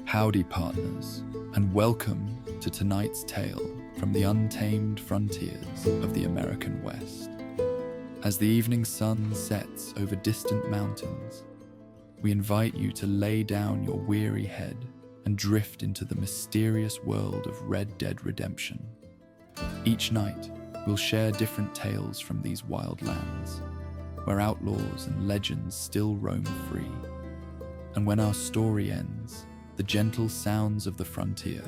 Howdy, partners, and welcome to tonight's tale from the untamed frontiers of the American West. As the evening sun sets over distant mountains, we invite you to lay down your weary head and drift into the mysterious world of Red Dead Redemption. Each night, we'll share different tales from these wild lands, where outlaws and legends still roam free. And when our story ends, the gentle sounds of the frontier,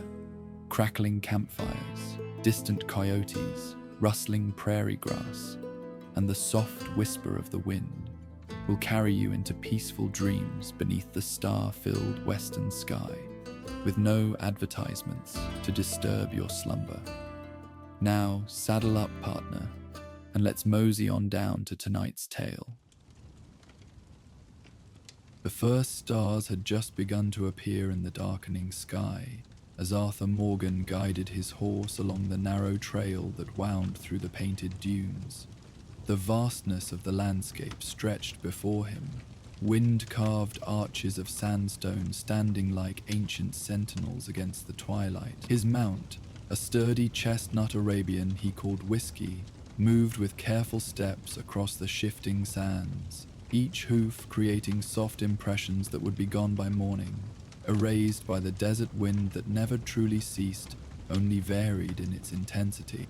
crackling campfires, distant coyotes, rustling prairie grass, and the soft whisper of the wind will carry you into peaceful dreams beneath the star-filled western sky, with no advertisements to disturb your slumber. Now, saddle up, partner, and let's mosey on down to tonight's tale. The first stars had just begun to appear in the darkening sky as Arthur Morgan guided his horse along the narrow trail that wound through the painted dunes. The vastness of the landscape stretched before him, wind-carved arches of sandstone standing like ancient sentinels against the twilight. His mount, a sturdy chestnut Arabian he called Whiskey, moved with careful steps across the shifting sands, each hoof creating soft impressions that would be gone by morning, erased by the desert wind that never truly ceased, only varied in its intensity.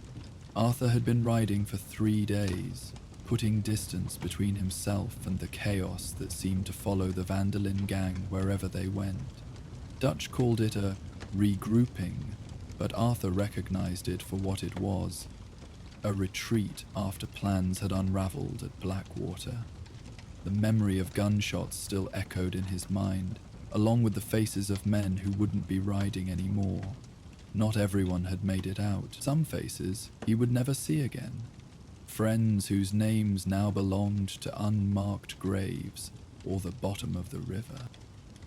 Arthur had been riding for 3 days, putting distance between himself and the chaos that seemed to follow the Vandalin gang wherever they went. Dutch called it a regrouping, but Arthur recognized it for what it was, a retreat after plans had unraveled at Blackwater. The memory of gunshots still echoed in his mind, along with the faces of men who wouldn't be riding anymore. Not everyone had made it out. Some faces he would never see again. Friends whose names now belonged to unmarked graves or the bottom of the river.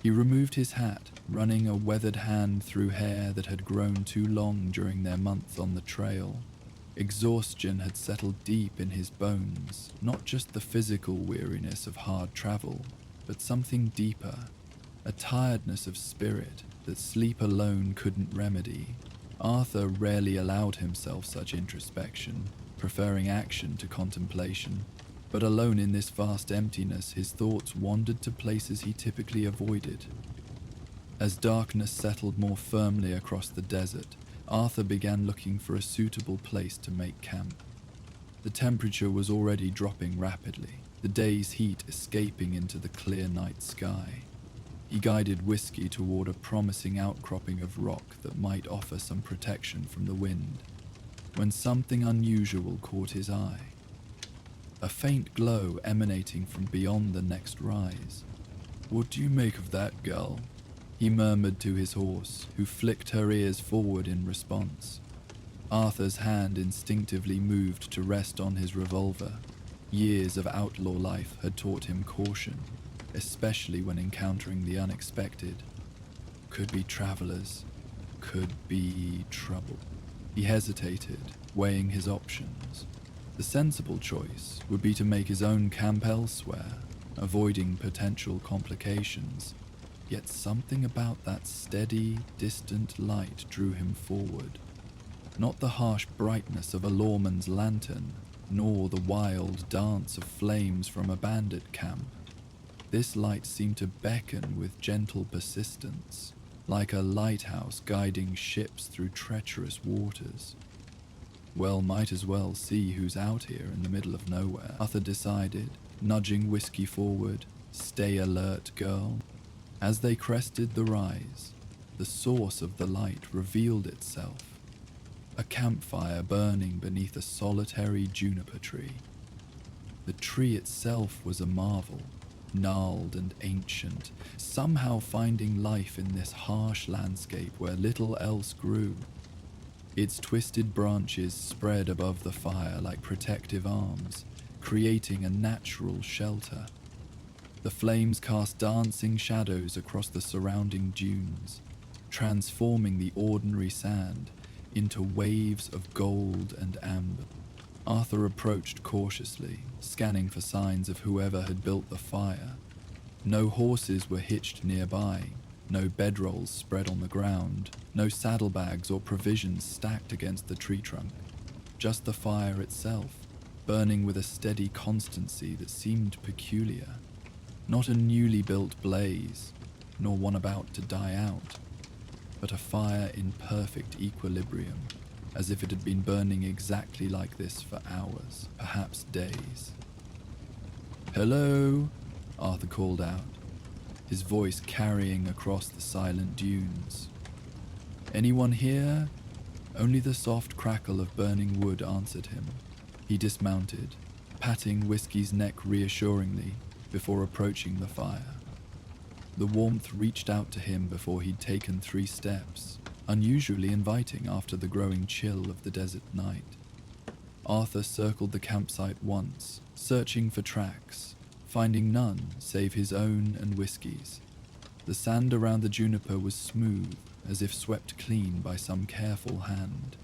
He removed his hat, running a weathered hand through hair that had grown too long during their months on the trail. Exhaustion had settled deep in his bones, not just the physical weariness of hard travel, but something deeper, a tiredness of spirit that sleep alone couldn't remedy. Arthur rarely allowed himself such introspection, preferring action to contemplation, but alone in this vast emptiness, his thoughts wandered to places he typically avoided. As darkness settled more firmly across the desert, Arthur began looking for a suitable place to make camp. The temperature was already dropping rapidly, the day's heat escaping into the clear night sky. He guided Whiskey toward a promising outcropping of rock that might offer some protection from the wind, when something unusual caught his eye. A faint glow emanating from beyond the next rise. "What do you make of that, girl?" he murmured to his horse, who flicked her ears forward in response. Arthur's hand instinctively moved to rest on his revolver. Years of outlaw life had taught him caution, especially when encountering the unexpected. Could be travelers, could be trouble. He hesitated, weighing his options. The sensible choice would be to make his own camp elsewhere, avoiding potential complications. Yet something about that steady, distant light drew him forward. Not the harsh brightness of a lawman's lantern, nor the wild dance of flames from a bandit camp. This light seemed to beckon with gentle persistence, like a lighthouse guiding ships through treacherous waters. Well, might as well see who's out here in the middle of nowhere, Arthur decided, nudging Whiskey forward. "Stay alert, girl." As they crested the rise, the source of the light revealed itself. A campfire burning beneath a solitary juniper tree. The tree itself was a marvel, gnarled and ancient, somehow finding life in this harsh landscape where little else grew. Its twisted branches spread above the fire like protective arms, creating a natural shelter. The flames cast dancing shadows across the surrounding dunes, transforming the ordinary sand into waves of gold and amber. Arthur approached cautiously, scanning for signs of whoever had built the fire. No horses were hitched nearby, No bedrolls spread on the ground, no saddlebags or provisions stacked against the tree trunk. Just the fire itself, burning with a steady constancy that seemed peculiar. Not a newly built blaze, nor one about to die out, but a fire in perfect equilibrium, as if it had been burning exactly like this for hours, perhaps days. "Hello," Arthur called out, his voice carrying across the silent dunes. "Anyone here?" Only the soft crackle of burning wood answered him. He dismounted, patting Whiskey's neck reassuringly before approaching the fire. The warmth reached out to him before he'd taken 3 steps, unusually inviting after the growing chill of the desert night. Arthur circled the campsite once, searching for tracks, finding none save his own and Whiskey's. The sand around the juniper was smooth, as if swept clean by some careful hand.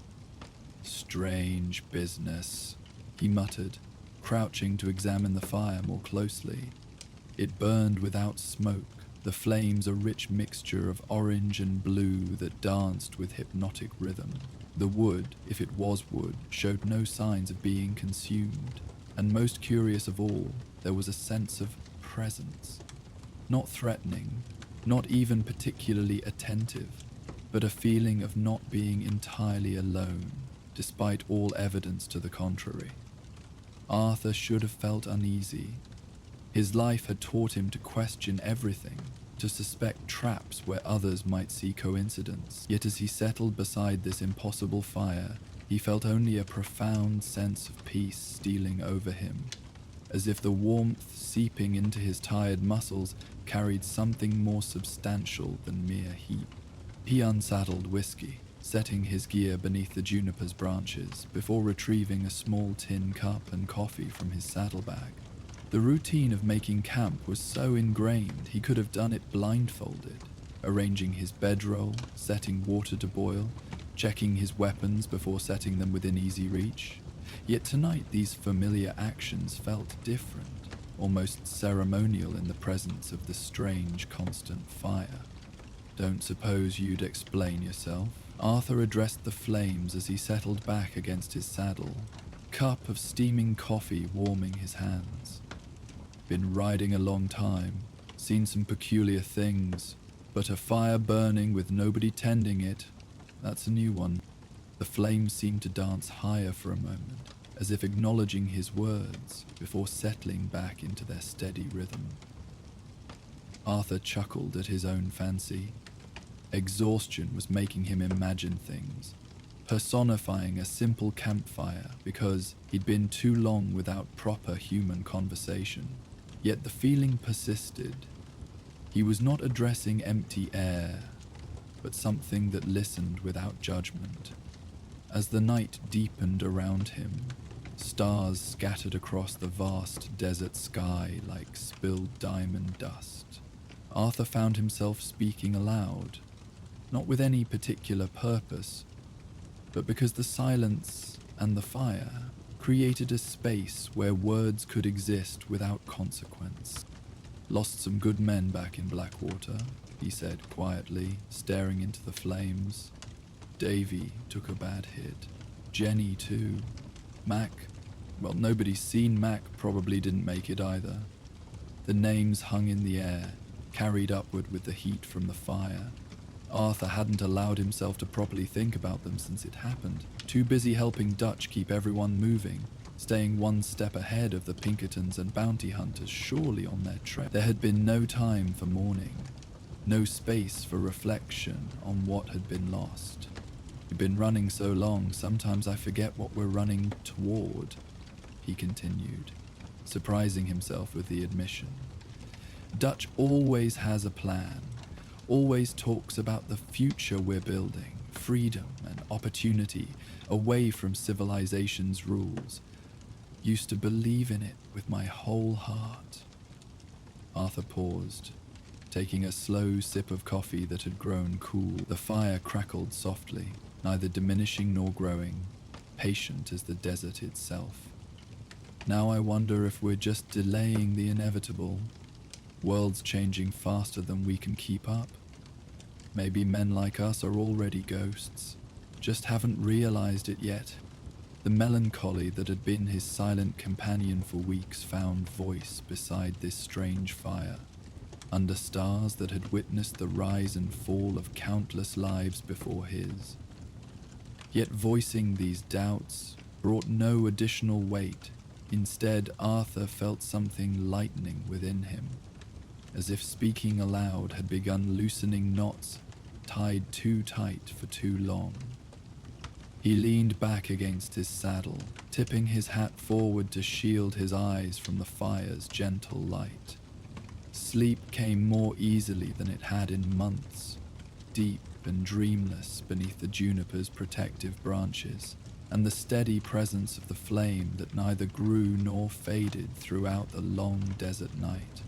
"Strange business," he muttered, crouching to examine the fire more closely. It burned without smoke, the flames a rich mixture of orange and blue that danced with hypnotic rhythm. The wood, if it was wood, showed no signs of being consumed, and most curious of all, there was a sense of presence. Not threatening, not even particularly attentive, but a feeling of not being entirely alone, despite all evidence to the contrary. Arthur should have felt uneasy. His life had taught him to question everything, to suspect traps where others might see coincidence. Yet as he settled beside this impossible fire, he felt only a profound sense of peace stealing over him, as if the warmth seeping into his tired muscles carried something more substantial than mere heat. He unsaddled Whiskey, setting his gear beneath the juniper's branches before retrieving a small tin cup and coffee from his saddlebag. The routine of making camp was so ingrained he could have done it blindfolded, arranging his bedroll, setting water to boil, checking his weapons before setting them within easy reach. Yet tonight these familiar actions felt different, almost ceremonial in the presence of the strange constant fire. "Don't suppose you'd explain yourself?" Arthur addressed the flames as he settled back against his saddle, cup of steaming coffee warming his hands. "Been riding a long time, seen some peculiar things, but a fire burning with nobody tending it, that's a new one." The flames seemed to dance higher for a moment, as if acknowledging his words before settling back into their steady rhythm. Arthur chuckled at his own fancy. Exhaustion was making him imagine things, personifying a simple campfire because he'd been too long without proper human conversation. Yet the feeling persisted. He was not addressing empty air, but something that listened without judgment. As the night deepened around him, stars scattered across the vast desert sky like spilled diamond dust. Arthur found himself speaking aloud, not with any particular purpose, but because the silence and the fire created a space where words could exist without consequence. "Lost some good men back in Blackwater," he said quietly, staring into the flames. "Davy took a bad hit. Jenny too. Mac, well, nobody's seen Mac, probably didn't make it either." The names hung in the air, carried upward with the heat from the fire. Arthur hadn't allowed himself to properly think about them since it happened, too busy helping Dutch keep everyone moving, staying one step ahead of the Pinkertons and bounty hunters surely on their trail. There had been no time for mourning, no space for reflection on what had been lost. "We've been running so long, sometimes I forget what we're running toward," he continued, surprising himself with the admission. "Dutch always has a plan, always talks about the future we're building, freedom and opportunity, away from civilization's rules. Used to believe in it with my whole heart." Arthur paused, taking a slow sip of coffee that had grown cool. The fire crackled softly, neither diminishing nor growing, patient as the desert itself. "Now I wonder if we're just delaying the inevitable. World's changing faster than we can keep up. Maybe men like us are already ghosts, just haven't realized it yet. The melancholy that had been his silent companion for weeks found voice beside this strange fire, under stars that had witnessed the rise and fall of countless lives before his. Yet voicing these doubts brought no additional weight. Instead, Arthur felt something lightening within him, as if speaking aloud had begun loosening knots tied too tight for too long. He leaned back against his saddle, tipping his hat forward to shield his eyes from the fire's gentle light. Sleep came more easily than it had in months, deep and dreamless beneath the juniper's protective branches, and the steady presence of the flame that neither grew nor faded throughout the long desert night.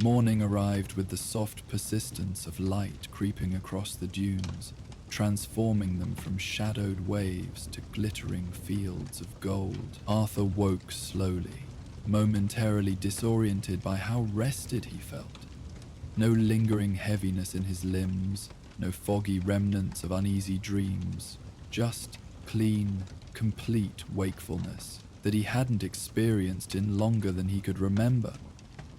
Morning arrived with the soft persistence of light creeping across the dunes, transforming them from shadowed waves to glittering fields of gold. Arthur woke slowly, momentarily disoriented by how rested he felt. No lingering heaviness in his limbs, no foggy remnants of uneasy dreams, just clean, complete wakefulness that he hadn't experienced in longer than he could remember.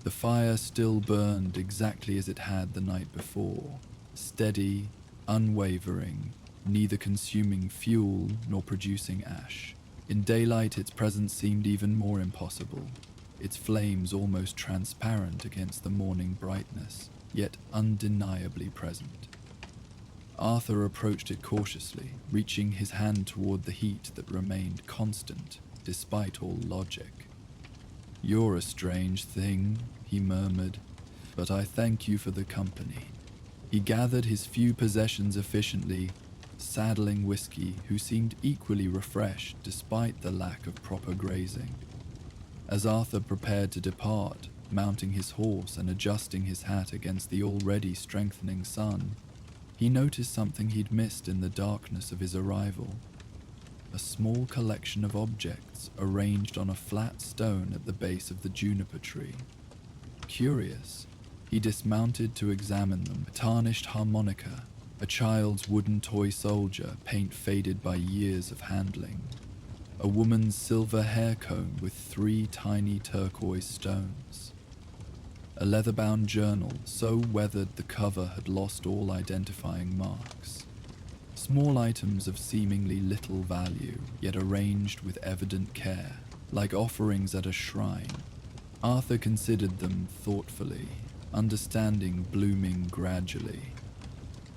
The fire still burned exactly as it had the night before, steady, unwavering, neither consuming fuel nor producing ash. In daylight, its presence seemed even more impossible, its flames almost transparent against the morning brightness, yet undeniably present. Arthur approached it cautiously, reaching his hand toward the heat that remained constant, despite all logic. "You're a strange thing," he murmured, "but I thank you for the company." He gathered his few possessions efficiently, saddling Whiskey, who seemed equally refreshed despite the lack of proper grazing. As Arthur prepared to depart, mounting his horse and adjusting his hat against the already strengthening sun, he noticed something he'd missed in the darkness of his arrival. A small collection of objects arranged on a flat stone at the base of the juniper tree. Curious, he dismounted to examine them. A tarnished harmonica, a child's wooden toy soldier, paint faded by years of handling. A woman's silver hair comb with 3 tiny turquoise stones. A leather-bound journal, so weathered the cover had lost all identifying marks. Small items of seemingly little value, yet arranged with evident care, like offerings at a shrine. Arthur considered them thoughtfully, understanding blooming gradually.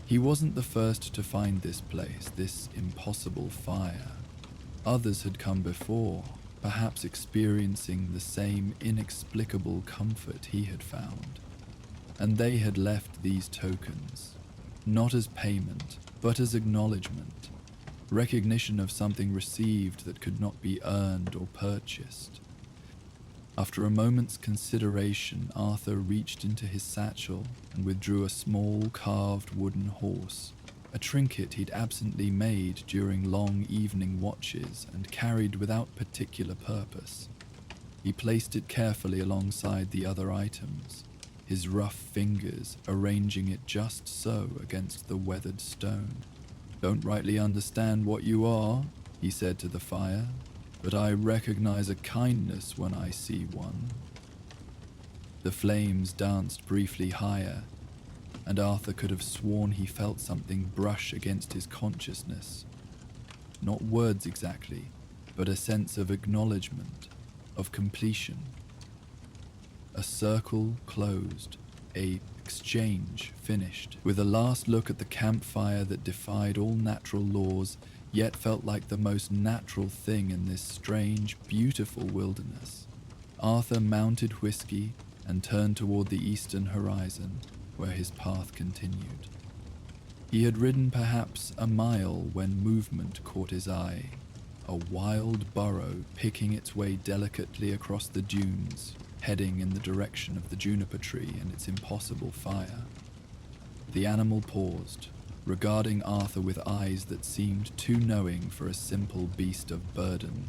He wasn't the first to find this place, this impossible fire. Others had come before, perhaps experiencing the same inexplicable comfort he had found. And they had left these tokens, not as payment, but as acknowledgement, recognition of something received that could not be earned or purchased. After a moment's consideration, Arthur reached into his satchel and withdrew a small carved wooden horse, a trinket he'd absently made during long evening watches and carried without particular purpose. He placed it carefully alongside the other items, his rough fingers arranging it just so against the weathered stone. "Don't rightly understand what you are," he said to the fire, "but I recognize a kindness when I see one." The flames danced briefly higher, and Arthur could have sworn he felt something brush against his consciousness. Not words exactly, but a sense of acknowledgement, of completion. A circle closed, a exchange finished, with a last look at the campfire that defied all natural laws, yet felt like the most natural thing in this strange, beautiful wilderness. Arthur mounted Whiskey and turned toward the eastern horizon, where his path continued. He had ridden perhaps a mile when movement caught his eye, a wild burrow picking its way delicately across the dunes, heading in the direction of the juniper tree and its impossible fire. The animal paused, regarding Arthur with eyes that seemed too knowing for a simple beast of burden,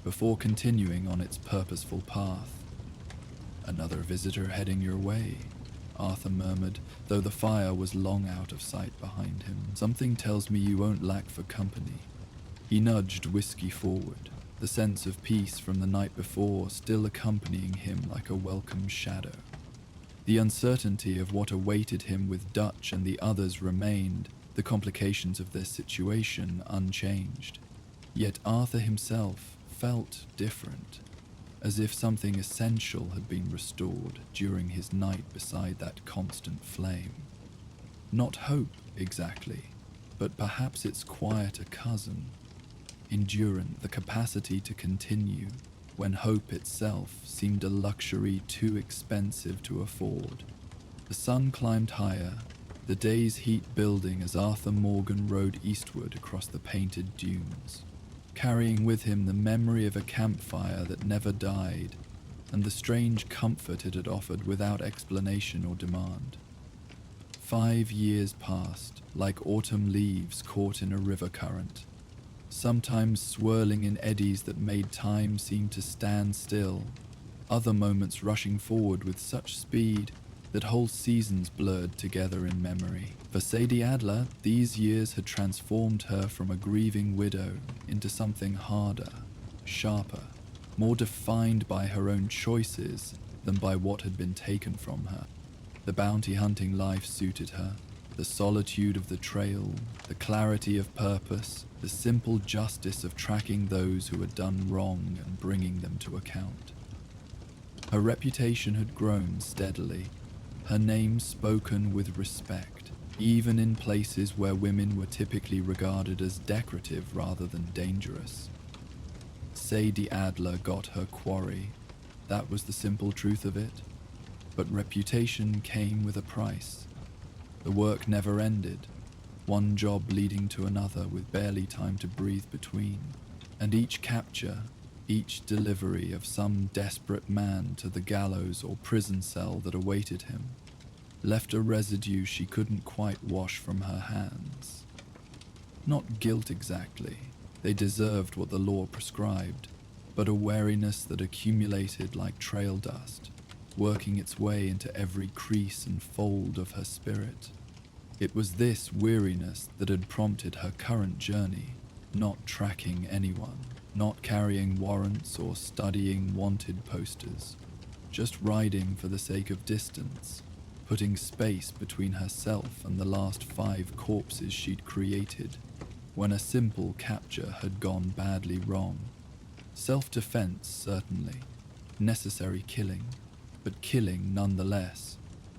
before continuing on its purposeful path. "Another visitor heading your way," Arthur murmured, though the fire was long out of sight behind him. Something tells me you won't lack for company. He nudged Whiskey forward, the sense of peace from the night before still accompanying him like a welcome shadow. The uncertainty of what awaited him with Dutch and the others remained, the complications of their situation unchanged. Yet Arthur himself felt different, as if something essential had been restored during his night beside that constant flame. Not hope, exactly, but perhaps its quieter cousin, endurance, the capacity to continue when hope itself seemed a luxury too expensive to afford. The sun climbed higher, the day's heat building as Arthur Morgan rode eastward across the painted dunes, carrying with him the memory of a campfire that never died and the strange comfort it had offered without explanation or demand. 5 years passed, like autumn leaves caught in a river current, sometimes swirling in eddies that made time seem to stand still, other moments rushing forward with such speed that whole seasons blurred together in memory. For Sadie Adler, these years had transformed her from a grieving widow into something harder, sharper, more defined by her own choices than by what had been taken from her. The bounty hunting life suited her, the solitude of the trail, the clarity of purpose, the simple justice of tracking those who had done wrong and bringing them to account. Her reputation had grown steadily, her name spoken with respect, even in places where women were typically regarded as decorative rather than dangerous. Sadie Adler got her quarry, that was the simple truth of it, but reputation came with a price. The work never ended, one job leading to another with barely time to breathe between, and each capture, each delivery of some desperate man to the gallows or prison cell that awaited him, left a residue she couldn't quite wash from her hands. Not guilt exactly, they deserved what the law prescribed, but a wariness that accumulated like trail dust, working its way into every crease and fold of her spirit. It was this weariness that had prompted her current journey, not tracking anyone, not carrying warrants or studying wanted posters, just riding for the sake of distance, putting space between herself and the last 5 corpses she'd created when a simple capture had gone badly wrong. Self-defense, certainly, necessary killing, but killing nonetheless,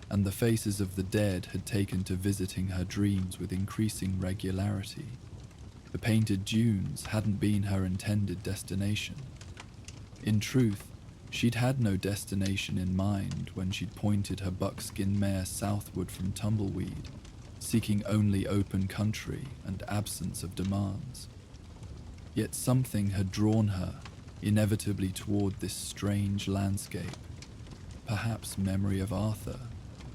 and the faces of the dead had taken to visiting her dreams with increasing regularity. The painted dunes hadn't been her intended destination. In truth, she'd had no destination in mind when she'd pointed her buckskin mare southward from Tumbleweed, seeking only open country and absence of demands. Yet something had drawn her inevitably toward this strange landscape, perhaps memory of Arthur,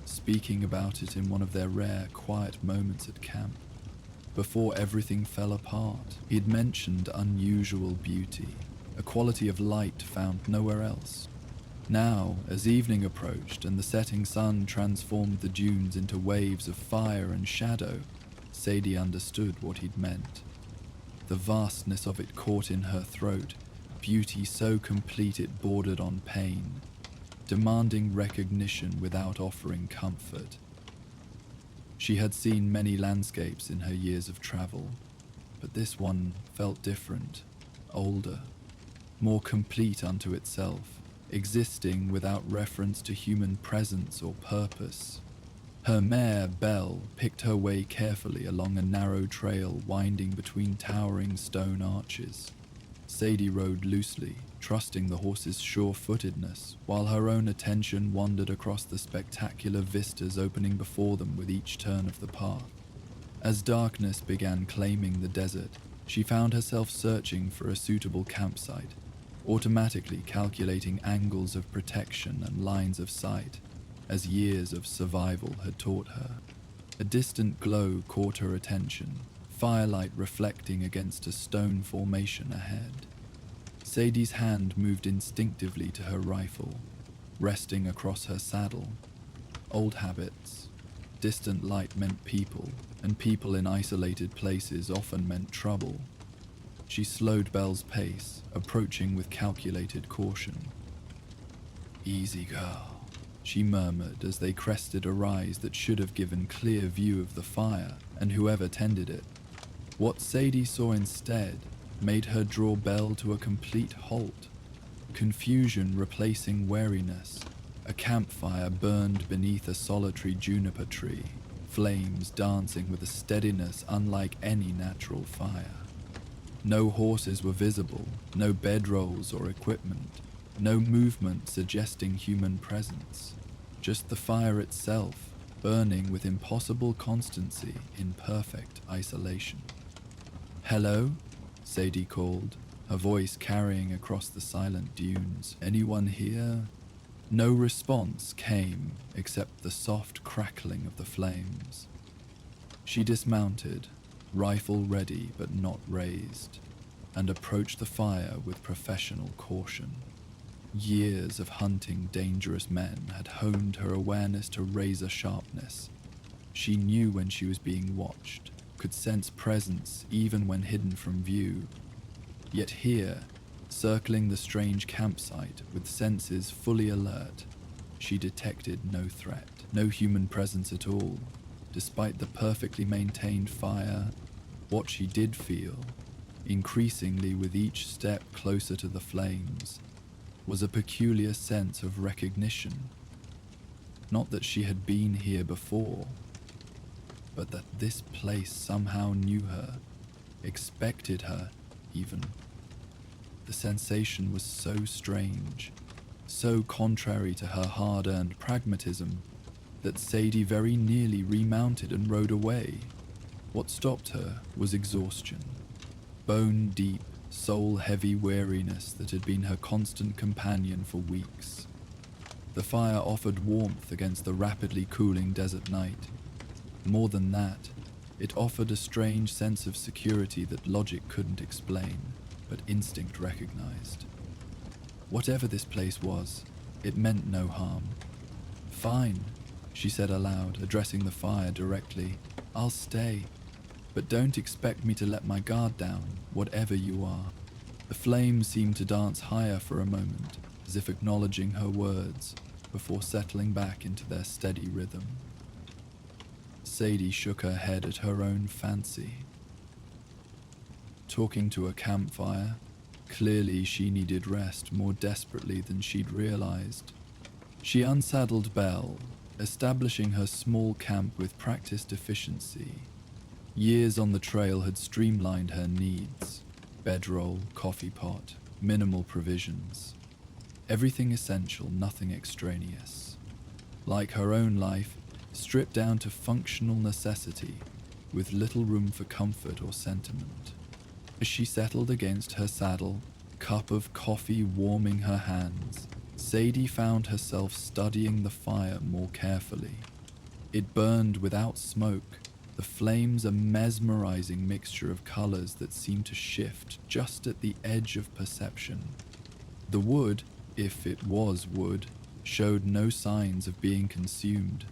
speaking about it in one of their rare, quiet moments at camp. Before everything fell apart, he'd mentioned unusual beauty, a quality of light found nowhere else. Now, as evening approached and the setting sun transformed the dunes into waves of fire and shadow, Sadie understood what he'd meant. The vastness of it caught in her throat, beauty so complete it bordered on pain, demanding recognition without offering comfort. She had seen many landscapes in her years of travel, but this one felt different, older, more complete unto itself, existing without reference to human presence or purpose. Her mare, Belle, picked her way carefully along a narrow trail winding between towering stone arches. Sadie rode loosely, trusting the horse's sure-footedness, while her own attention wandered across the spectacular vistas opening before them with each turn of the path. As darkness began claiming the desert, she found herself searching for a suitable campsite, automatically calculating angles of protection and lines of sight, as years of survival had taught her. A distant glow caught her attention, firelight reflecting against a stone formation ahead. Sadie's hand moved instinctively to her rifle, resting across her saddle. old habits. Distant light meant people, and people in isolated places often meant trouble. She slowed Belle's pace, approaching with calculated caution. "Easy, girl," she murmured as they crested a rise that should have given clear view of the fire and whoever tended it. What Sadie saw instead made her draw Belle to a complete halt. Confusion replacing wariness. A campfire burned beneath a solitary juniper tree, flames dancing with a steadiness unlike any natural fire. No horses were visible, no bedrolls or equipment, no movement suggesting human presence. Just the fire itself, burning with impossible constancy in perfect isolation. "Hello?" Sadie called, her voice carrying across the silent dunes. "Anyone here?" No response came except the soft crackling of the flames. She dismounted, rifle ready but not raised, and approached the fire with professional caution. Years of hunting dangerous men had honed her awareness to razor sharpness. She knew when she was being watched, could sense presence even when hidden from view. Yet here, circling the strange campsite with senses fully alert, she detected no threat, no human presence at all. Despite the perfectly maintained fire, what she did feel, increasingly with each step closer to the flames, was a peculiar sense of recognition. Not that she had been here before, but that this place somehow knew her, expected her even. The sensation was so strange, so contrary to her hard-earned pragmatism, that Sadie very nearly remounted and rode away. What stopped her was exhaustion, bone-deep, soul-heavy weariness that had been her constant companion for weeks. The fire offered warmth against the rapidly cooling desert night. More than that, it offered a strange sense of security that logic couldn't explain, but instinct recognized. Whatever this place was, it meant no harm. "Fine," she said aloud, addressing the fire directly. "I'll stay, but don't expect me to let my guard down, whatever you are." The flames seemed to dance higher for a moment, as if acknowledging her words, before settling back into their steady rhythm. Sadie shook her head at her own fancy. Talking to a campfire, clearly she needed rest more desperately than she'd realized. She unsaddled Belle, establishing her small camp with practiced efficiency. Years on the trail had streamlined her needs: bedroll, coffee pot, minimal provisions. Everything essential, nothing extraneous. Like her own life, stripped down to functional necessity, with little room for comfort or sentiment. As she settled against her saddle, cup of coffee warming her hands, Sadie found herself studying the fire more carefully. It burned without smoke, the flames a mesmerizing mixture of colors that seemed to shift just at the edge of perception. The wood, if it was wood, showed no signs of being consumed.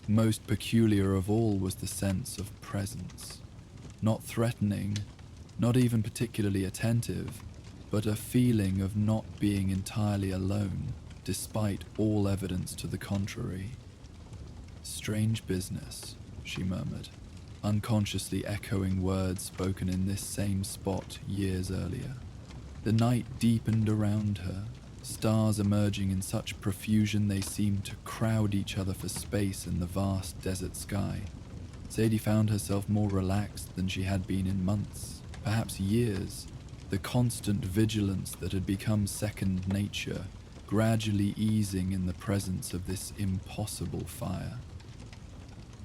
Most peculiar of all was the sense of presence. Not threatening, not even particularly attentive, but a feeling of not being entirely alone, despite all evidence to the contrary. "Strange business," she murmured, unconsciously echoing words spoken in this same spot years earlier. The night deepened around her, stars emerging in such profusion they seemed to crowd each other for space in the vast desert sky. Sadie found herself more relaxed than she had been in months, perhaps years, the constant vigilance that had become second nature gradually easing in the presence of this impossible fire.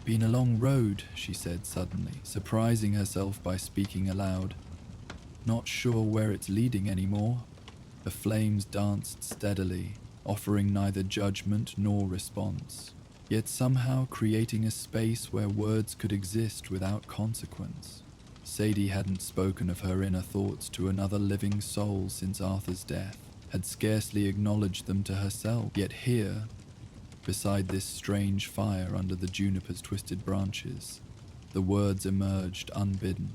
"Been a long road," she said suddenly, surprising herself by speaking aloud. "Not sure where it's leading anymore." The flames danced steadily, offering neither judgment nor response, yet somehow creating a space where words could exist without consequence. Sadie hadn't spoken of her inner thoughts to another living soul since Arthur's death, had scarcely acknowledged them to herself, yet here, Beside this strange fire under the juniper's twisted branches, the words emerged unbidden.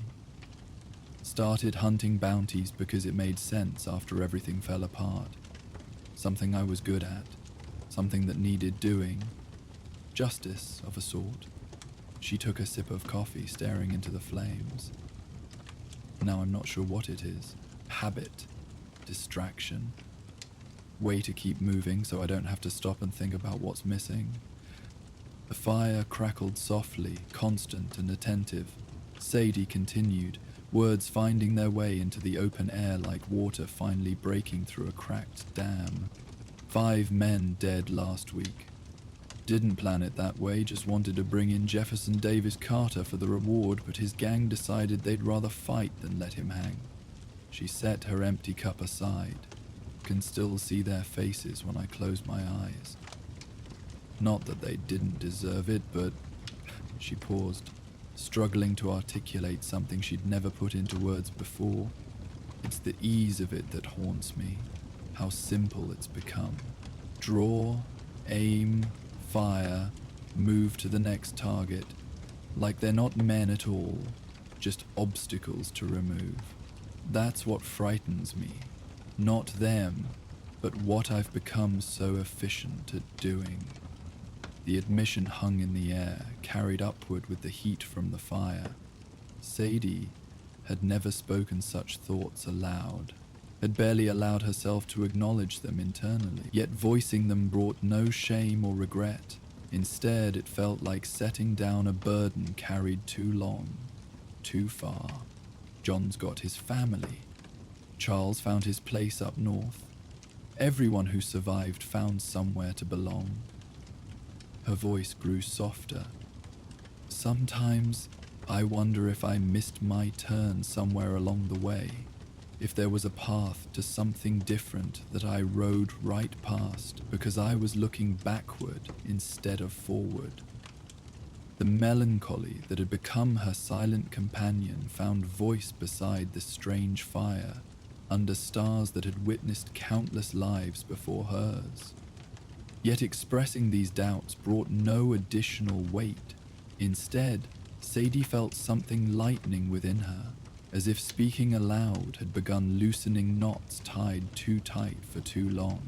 Started hunting bounties because it made sense after everything fell apart. Something I was good at, something that needed doing. Justice, of a sort. She took a sip of coffee, staring into the flames. Now I'm not sure what it is. Habit. Distraction. Way to keep moving so I don't have to stop and think about what's missing. The fire crackled softly, constant and attentive. Sadie continued, words finding their way into the open air like water finally breaking through a cracked dam. 5 men dead last week. Didn't plan it that way, just wanted to bring in Jefferson Davis Carter for the reward, but his gang decided they'd rather fight than let him hang. She set her empty cup aside. Can still see their faces when I close my eyes. Not that they didn't deserve it, but... She paused, struggling to articulate something she'd never put into words before. It's the ease of it that haunts me. How simple it's become. Draw, aim, fire, move to the next target, like they're not men at all, just obstacles to remove. That's what frightens me. Not them, but what I've become so efficient at doing. The admission hung in the air, carried upward with the heat from the fire. Sadie had never spoken such thoughts aloud, had barely allowed herself to acknowledge them internally, yet voicing them brought no shame or regret. Instead, it felt like setting down a burden carried too long, too far. John's got his family. Charles found his place up north. Everyone who survived found somewhere to belong. Her voice grew softer. Sometimes I wonder if I missed my turn somewhere along the way, if there was a path to something different that I rode right past because I was looking backward instead of forward. The melancholy that had become her silent companion found voice beside the strange fire, under stars that had witnessed countless lives before hers. Yet expressing these doubts brought no additional weight. Instead, Sadie felt something lightening within her, as if speaking aloud had begun loosening knots tied too tight for too long.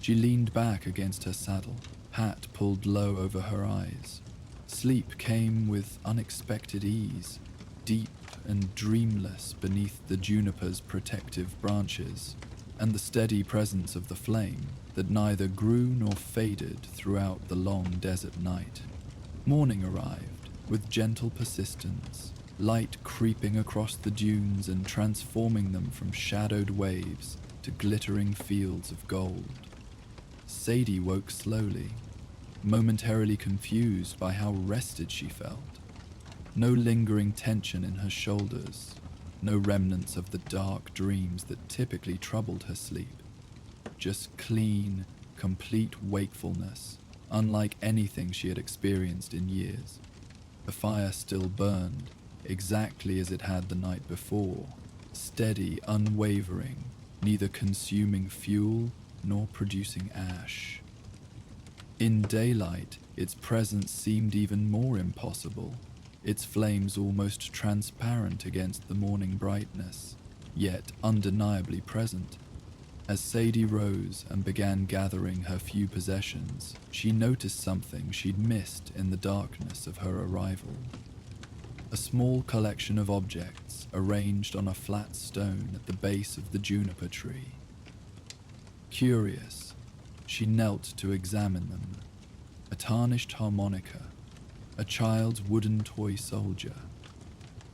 She leaned back against her saddle, hat pulled low over her eyes. Sleep came with unexpected ease, deep and dreamless beneath the juniper's protective branches, and the steady presence of the flame that neither grew nor faded throughout the long desert night. Morning arrived with gentle persistence, light creeping across the dunes and transforming them from shadowed waves to glittering fields of gold. Sadie woke slowly, momentarily confused by how rested she felt. No lingering tension in her shoulders, no remnants of the dark dreams that typically troubled her sleep. Just clean, complete wakefulness, unlike anything she had experienced in years. The fire still burned, exactly as it had the night before, steady, unwavering, neither consuming fuel nor producing ash. In daylight, its presence seemed even more impossible, its flames almost transparent against the morning brightness, yet undeniably present. As Sadie rose and began gathering her few possessions, she noticed something she'd missed in the darkness of her arrival. A small collection of objects arranged on a flat stone at the base of the juniper tree. Curious, she knelt to examine them. A tarnished harmonica, a child's wooden toy soldier,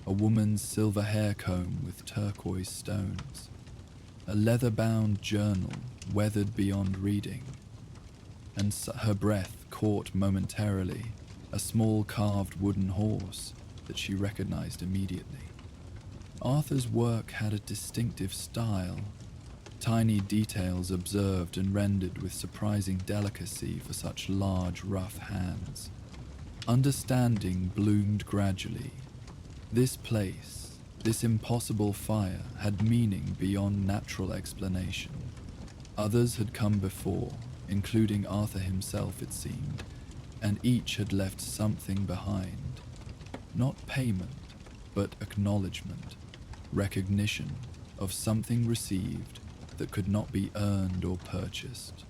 a woman's silver hair comb with turquoise stones, a leather-bound journal weathered beyond reading, and her breath caught momentarily a small carved wooden horse that she recognized immediately. Arthur's work had a distinctive style, tiny details observed and rendered with surprising delicacy for such large, rough hands. Understanding bloomed gradually. This place, this impossible fire, had meaning beyond natural explanation. Others had come before, including Arthur himself, it seemed, and each had left something behind. Not payment, but acknowledgement, recognition of something received that could not be earned or purchased.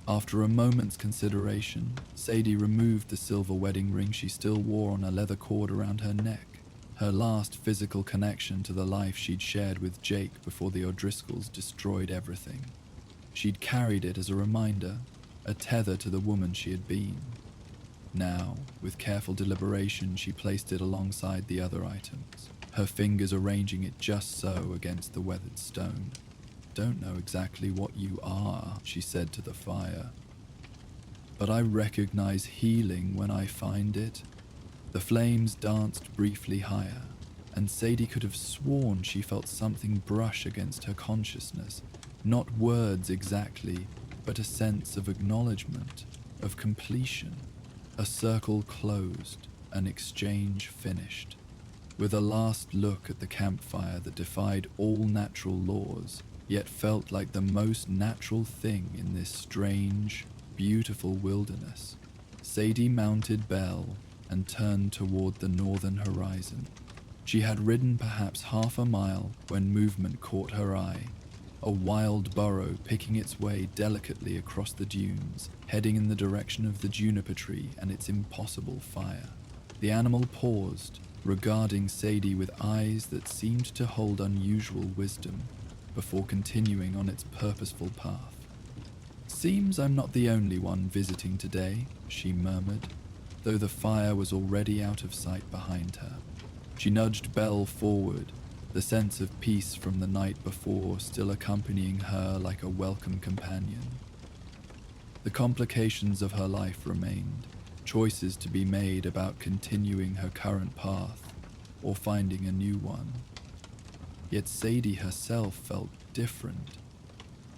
After a moment's consideration, Sadie removed the silver wedding ring she still wore on a leather cord around her neck, her last physical connection to the life she'd shared with Jake before the O'Driscolls destroyed everything. She'd carried it as a reminder, a tether to the woman she had been. Now, with careful deliberation, she placed it alongside the other items, her fingers arranging it just so against the weathered stone. "Don't know exactly what you are," she said to the fire, "but I recognize healing when I find it." The flames danced briefly higher, and Sadie could have sworn she felt something brush against her consciousness, not words exactly, but a sense of acknowledgement, of completion. A circle closed, an exchange finished. With a last look at the campfire that defied all natural laws, yet felt like the most natural thing in this strange, beautiful wilderness, Sadie mounted Belle and turned toward the northern horizon. She had ridden perhaps half a mile when movement caught her eye, a wild burro picking its way delicately across the dunes, heading in the direction of the juniper tree and its impossible fire. The animal paused, regarding Sadie with eyes that seemed to hold unusual wisdom, before continuing on its purposeful path. "Seems I'm not the only one visiting today," she murmured, though the fire was already out of sight behind her. She nudged Belle forward, the sense of peace from the night before still accompanying her like a welcome companion. The complications of her life remained, choices to be made about continuing her current path or finding a new one. Yet Sadie herself felt different,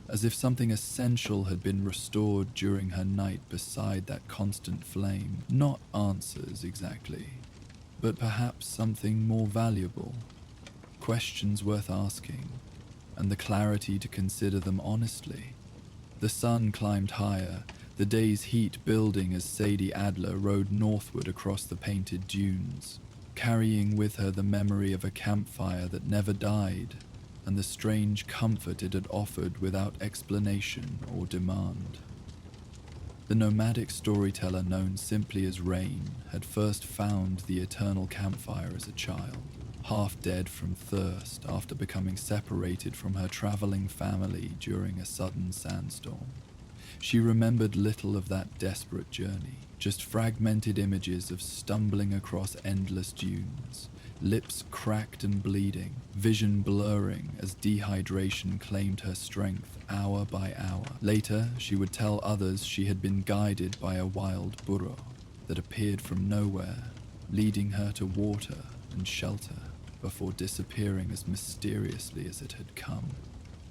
as if something essential had been restored during her night beside that constant flame. Not answers exactly, but perhaps something more valuable, questions worth asking, and the clarity to consider them honestly. The sun climbed higher, the day's heat building as Sadie Adler rode northward across the painted dunes, carrying with her the memory of a campfire that never died, and the strange comfort it had offered without explanation or demand. The nomadic storyteller known simply as Rain had first found the eternal campfire as a child, half dead from thirst after becoming separated from her traveling family during a sudden sandstorm. She remembered little of that desperate journey, just fragmented images of stumbling across endless dunes, lips cracked and bleeding, vision blurring as dehydration claimed her strength hour by hour. Later, she would tell others she had been guided by a wild burro that appeared from nowhere, leading her to water and shelter before disappearing as mysteriously as it had come.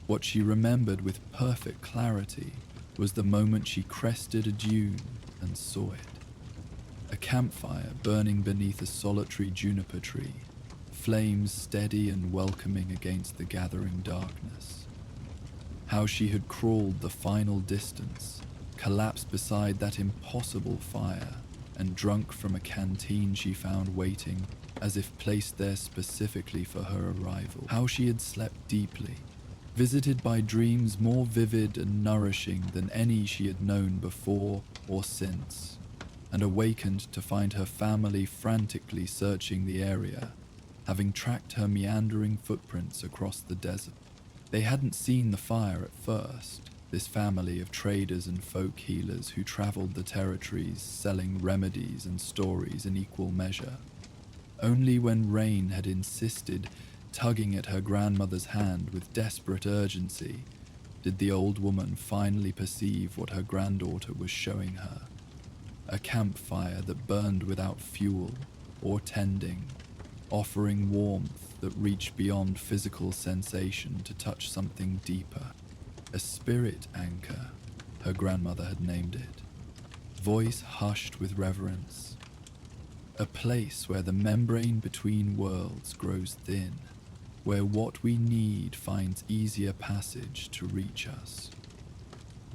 What she remembered with perfect clarity was the moment she crested a dune and saw it. A campfire burning beneath a solitary juniper tree, flames steady and welcoming against the gathering darkness. How she had crawled the final distance, collapsed beside that impossible fire, and drunk from a canteen she found waiting, as if placed there specifically for her arrival. How she had slept deeply, visited by dreams more vivid and nourishing than any she had known before or since, and awakened to find her family frantically searching the area, having tracked her meandering footprints across the desert. They hadn't seen the fire at first, this family of traders and folk healers who traveled the territories selling remedies and stories in equal measure. Only when Rain had insisted, tugging at her grandmother's hand with desperate urgency, did the old woman finally perceive what her granddaughter was showing her. A campfire that burned without fuel or tending, offering warmth that reached beyond physical sensation to touch something deeper. A spirit anchor, her grandmother had named it, voice hushed with reverence. A place where the membrane between worlds grows thin, where what we need finds easier passage to reach us.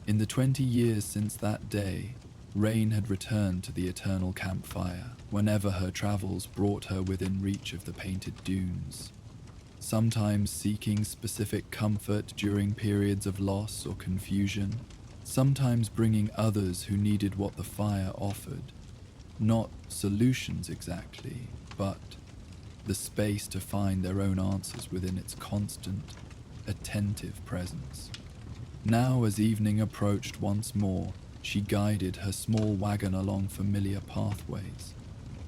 In the 20 years since that day, Rain had returned to the eternal campfire whenever her travels brought her within reach of the painted dunes, sometimes seeking specific comfort during periods of loss or confusion, sometimes bringing others who needed what the fire offered. Not solutions exactly, but the space to find their own answers within its constant, attentive presence. Now, as evening approached once more, she guided her small wagon along familiar pathways,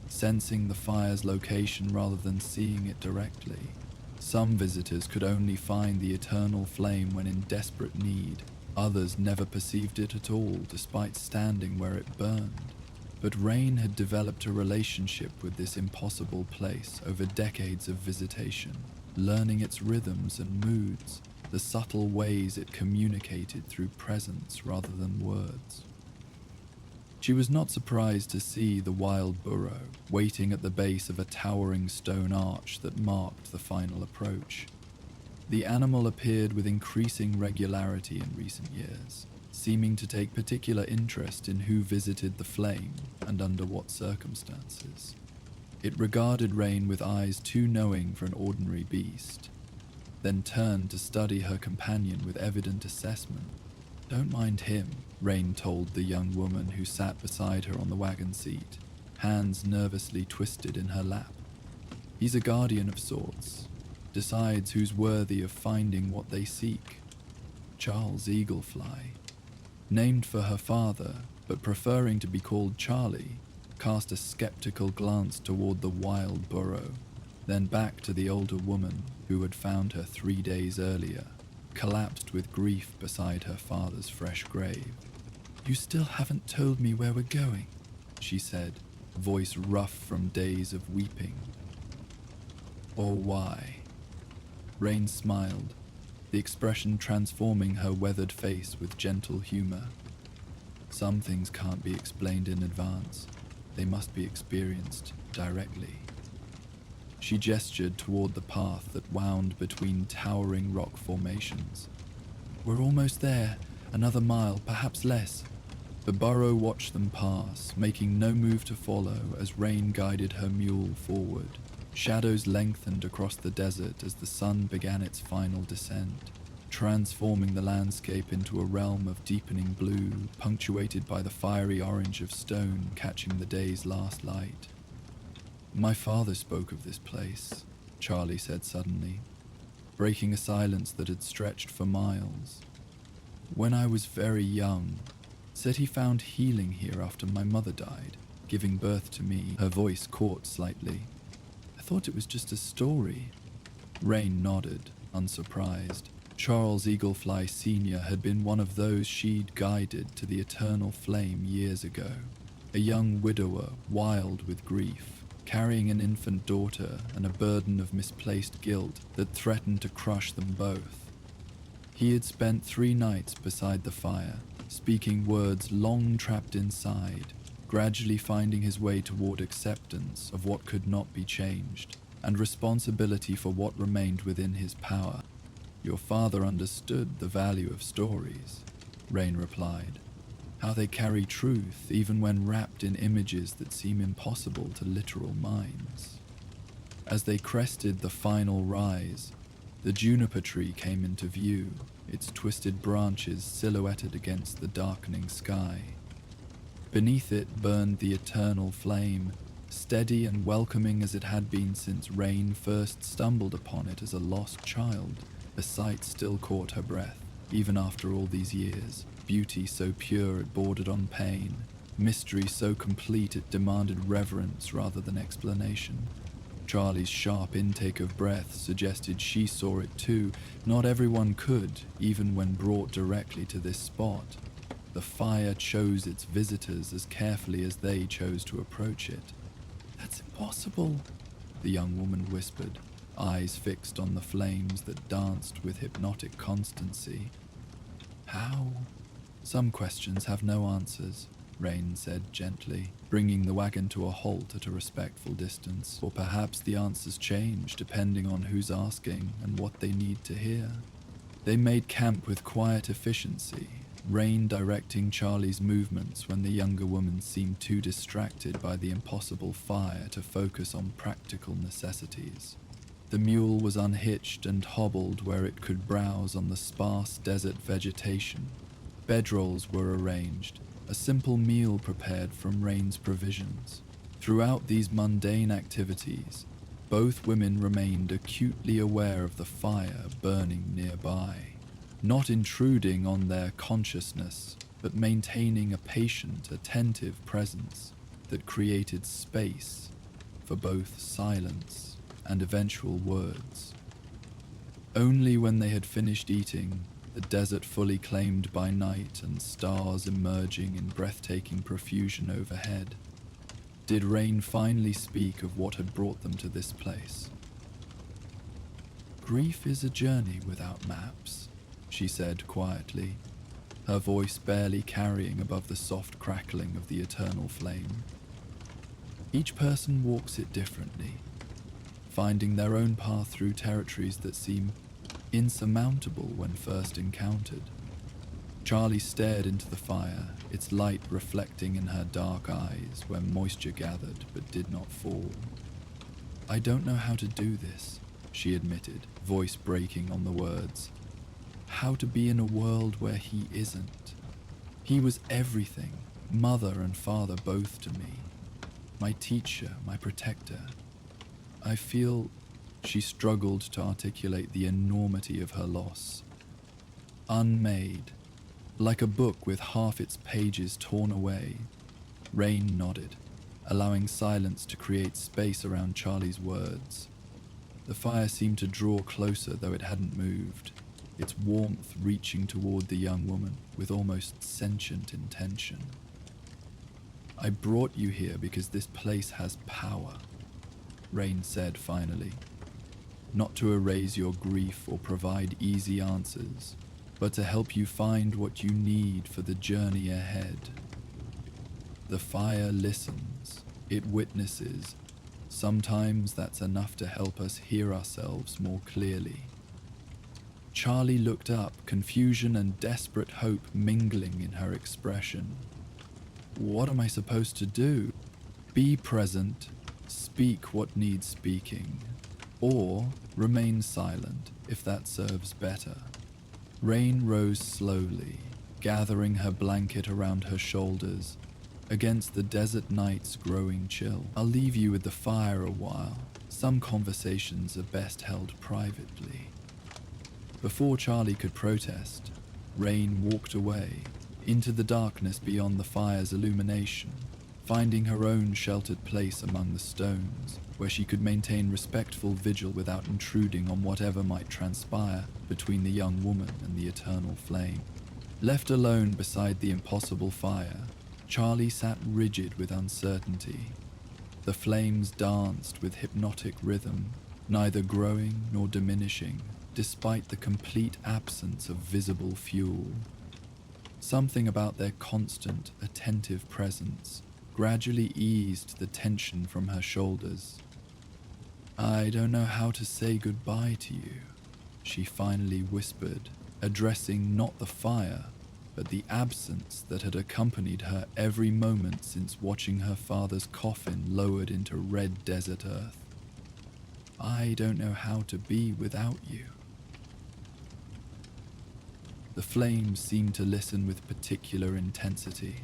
sensing the fire's location rather than seeing it directly. Some visitors could only find the eternal flame when in desperate need. Others never perceived it at all, despite standing where it burned. But Rain had developed a relationship with this impossible place over decades of visitation, learning its rhythms and moods, the subtle ways it communicated through presence rather than words. She was not surprised to see the wild burro waiting at the base of a towering stone arch that marked the final approach. The animal appeared with increasing regularity in recent years, seeming to take particular interest in who visited the flame and under what circumstances. It regarded Rain with eyes too knowing for an ordinary beast, then turned to study her companion with evident assessment. "Don't mind him," Rain told the young woman who sat beside her on the wagon seat, hands nervously twisted in her lap. "He's a guardian of sorts, decides who's worthy of finding what they seek. Charles Eaglefly." Named for her father, but preferring to be called Charlie, cast a skeptical glance toward the wild burro, then back to the older woman who had found her 3 days earlier, collapsed with grief beside her father's fresh grave. "You still haven't told me where we're going," she said, voice rough from days of weeping. "Or why?" Rain smiled, the expression transforming her weathered face with gentle humor. "Some things can't be explained in advance. They must be experienced directly." She gestured toward the path that wound between towering rock formations. "We're almost there. Another mile, perhaps less." The burro watched them pass, making no move to follow as Rain guided her mule forward. Shadows lengthened across the desert as the sun began its final descent, transforming the landscape into a realm of deepening blue, punctuated by the fiery orange of stone catching the day's last light. "My father spoke of this place," Charlie said suddenly, breaking a silence that had stretched for miles. "When I was very young, said he found healing here after my mother died, giving birth to me." Her voice caught slightly. "I thought it was just a story." Rain nodded, unsurprised. Charles Eaglefly Sr. had been one of those she'd guided to the eternal flame years ago, a young widower wild with grief, carrying an infant daughter and a burden of misplaced guilt that threatened to crush them both. He had spent 3 nights beside the fire, speaking words long trapped inside, gradually finding his way toward acceptance of what could not be changed, and responsibility for what remained within his power. "Your father understood the value of stories," Rain replied. "How they carry truth even when wrapped in images that seem impossible to literal minds." As they crested the final rise, the juniper tree came into view, its twisted branches silhouetted against the darkening sky. Beneath it burned the eternal flame, steady and welcoming as it had been since Rain first stumbled upon it as a lost child. The sight still caught her breath, even after all these years. Beauty so pure it bordered on pain, mystery so complete it demanded reverence rather than explanation. Charlie's sharp intake of breath suggested she saw it too. Not everyone could, even when brought directly to this spot. The fire chose its visitors as carefully as they chose to approach it. "That's impossible," the young woman whispered, eyes fixed on the flames that danced with hypnotic constancy. "How?" "Some questions have no answers," Rain said gently, bringing the wagon to a halt at a respectful distance. "Or perhaps the answers change depending on who's asking and what they need to hear." They made camp with quiet efficiency, Rain directing Charlie's movements when the younger woman seemed too distracted by the impossible fire to focus on practical necessities. The mule was unhitched and hobbled where it could browse on the sparse desert vegetation. Bedrolls were arranged, a simple meal prepared from Rain's provisions. Throughout these mundane activities, both women remained acutely aware of the fire burning nearby, not intruding on their consciousness, but maintaining a patient, attentive presence that created space for both silence and eventual words. Only when they had finished eating, the desert fully claimed by night and stars emerging in breathtaking profusion overhead, did Rain finally speak of what had brought them to this place. "Grief is a journey without maps," she said quietly, her voice barely carrying above the soft crackling of the eternal flame. "Each person walks it differently, finding their own path through territories that seem insurmountable when first encountered." Charlie stared into the fire, its light reflecting in her dark eyes where moisture gathered but did not fall. "I don't know how to do this," she admitted, voice breaking on the words. "How to be in a world where he isn't. He was everything, mother and father both to me. My teacher, my protector. I feel..." She struggled to articulate the enormity of her loss. "Unmade, like a book with half its pages torn away." Rain nodded, allowing silence to create space around Charlie's words. The fire seemed to draw closer, though it hadn't moved, its warmth reaching toward the young woman with almost sentient intention. "I brought you here because this place has power," Rain said finally. "Not to erase your grief or provide easy answers, but to help you find what you need for the journey ahead. The fire listens, it witnesses. Sometimes that's enough to help us hear ourselves more clearly." Charlie looked up, confusion and desperate hope mingling in her expression. "What am I supposed to do?" "Be present, speak what needs speaking, or remain silent if that serves better." Rain rose slowly, gathering her blanket around her shoulders against the desert night's growing chill. "I'll leave you with the fire a while. Some conversations are best held privately." Before Charlie could protest, Rain walked away into the darkness beyond the fire's illumination, finding her own sheltered place among the stones, where she could maintain respectful vigil without intruding on whatever might transpire between the young woman and the eternal flame. Left alone beside the impossible fire, Charlie sat rigid with uncertainty. The flames danced with hypnotic rhythm, neither growing nor diminishing, despite the complete absence of visible fuel. Something about their constant, attentive presence gradually eased the tension from her shoulders. "I don't know how to say goodbye to you," she finally whispered, addressing not the fire, but the absence that had accompanied her every moment since watching her father's coffin lowered into red desert earth. "I don't know how to be without you." The flames seemed to listen with particular intensity,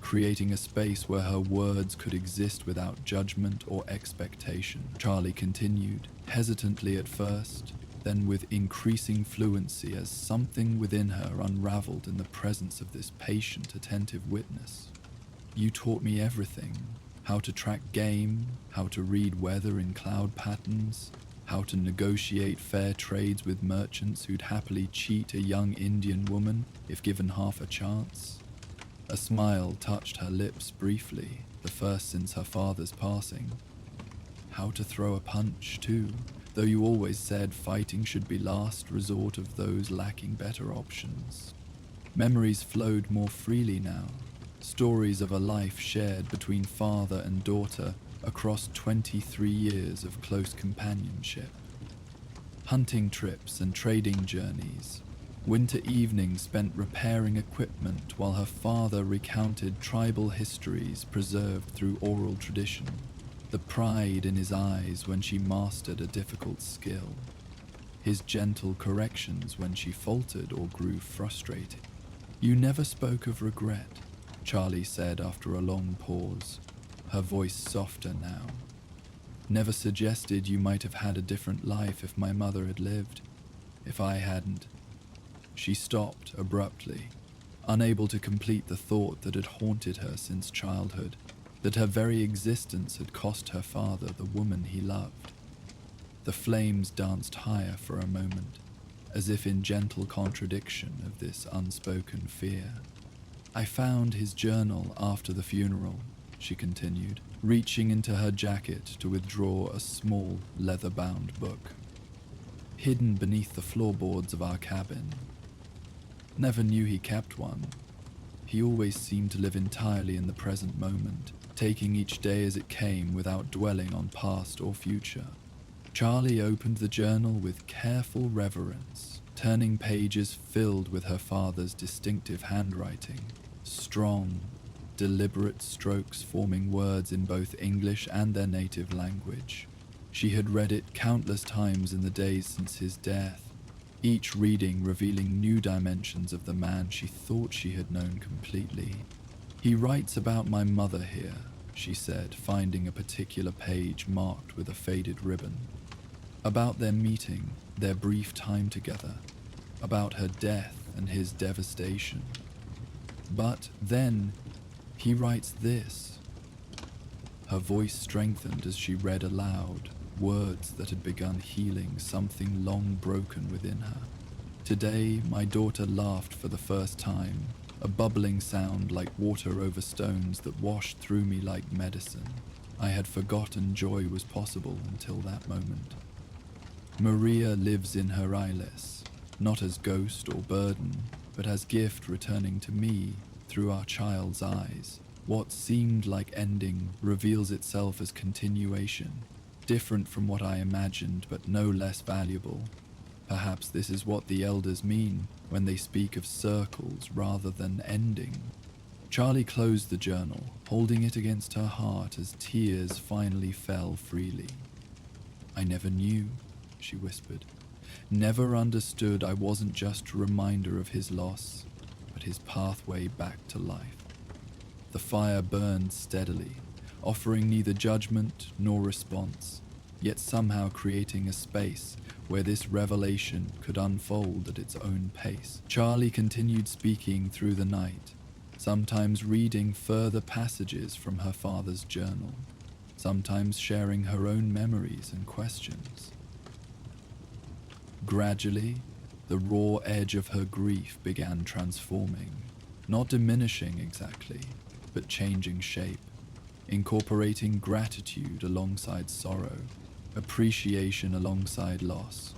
creating a space where her words could exist without judgment or expectation. Charlie continued, hesitantly at first, then with increasing fluency as something within her unraveled in the presence of this patient, attentive witness. "You taught me everything. How to track game, how to read weather in cloud patterns, how to negotiate fair trades with merchants who'd happily cheat a young Indian woman if given half a chance." A smile touched her lips briefly, the first since her father's passing. "How to throw a punch, too, though you always said fighting should be last resort of those lacking better options." Memories flowed more freely now, stories of a life shared between father and daughter across 23 years of close companionship. Hunting trips and trading journeys, Winter evenings spent repairing equipment while her father recounted tribal histories preserved through oral tradition, the pride in his eyes when she mastered a difficult skill, his gentle corrections when she faltered or grew frustrated. "You never spoke of regret," Charlie said after a long pause, her voice softer now. "Never suggested you might have had a different life if my mother had lived, if I hadn't." She stopped abruptly, unable to complete the thought that had haunted her since childhood, that her very existence had cost her father the woman he loved. The flames danced higher for a moment, as if in gentle contradiction of this unspoken fear. "I found his journal after the funeral," she continued, reaching into her jacket to withdraw a small, leather-bound book. "Hidden beneath the floorboards of our cabin. Never knew he kept one. He always seemed to live entirely in the present moment, taking each day as it came without dwelling on past or future." Charlie opened the journal with careful reverence, turning pages filled with her father's distinctive handwriting, strong, deliberate strokes forming words in both English and their native language. She had read it countless times in the days since his death, each reading revealing new dimensions of the man she thought she had known completely. "He writes about my mother here," she said, finding a particular page marked with a faded ribbon. "About their meeting, their brief time together, about her death and his devastation. But then, he writes this." Her voice strengthened as she read aloud, words that had begun healing something long broken within her. "Today, my daughter laughed for the first time, a bubbling sound like water over stones that washed through me like medicine. I had forgotten joy was possible until that moment. Maria lives in her eyeless, not as ghost or burden, but as gift returning to me through our child's eyes. What seemed like ending reveals itself as continuation, different from what I imagined, but no less valuable. Perhaps this is what the elders mean when they speak of circles rather than ending." Charlie closed the journal, holding it against her heart as tears finally fell freely. "I never knew," she whispered. "Never understood I wasn't just a reminder of his loss, but his pathway back to life." The fire burned steadily, offering neither judgment nor response, yet somehow creating a space where this revelation could unfold at its own pace. Charlie continued speaking through the night, sometimes reading further passages from her father's journal, sometimes sharing her own memories and questions. Gradually, the raw edge of her grief began transforming, not diminishing exactly, but changing shape, incorporating gratitude alongside sorrow, appreciation alongside loss.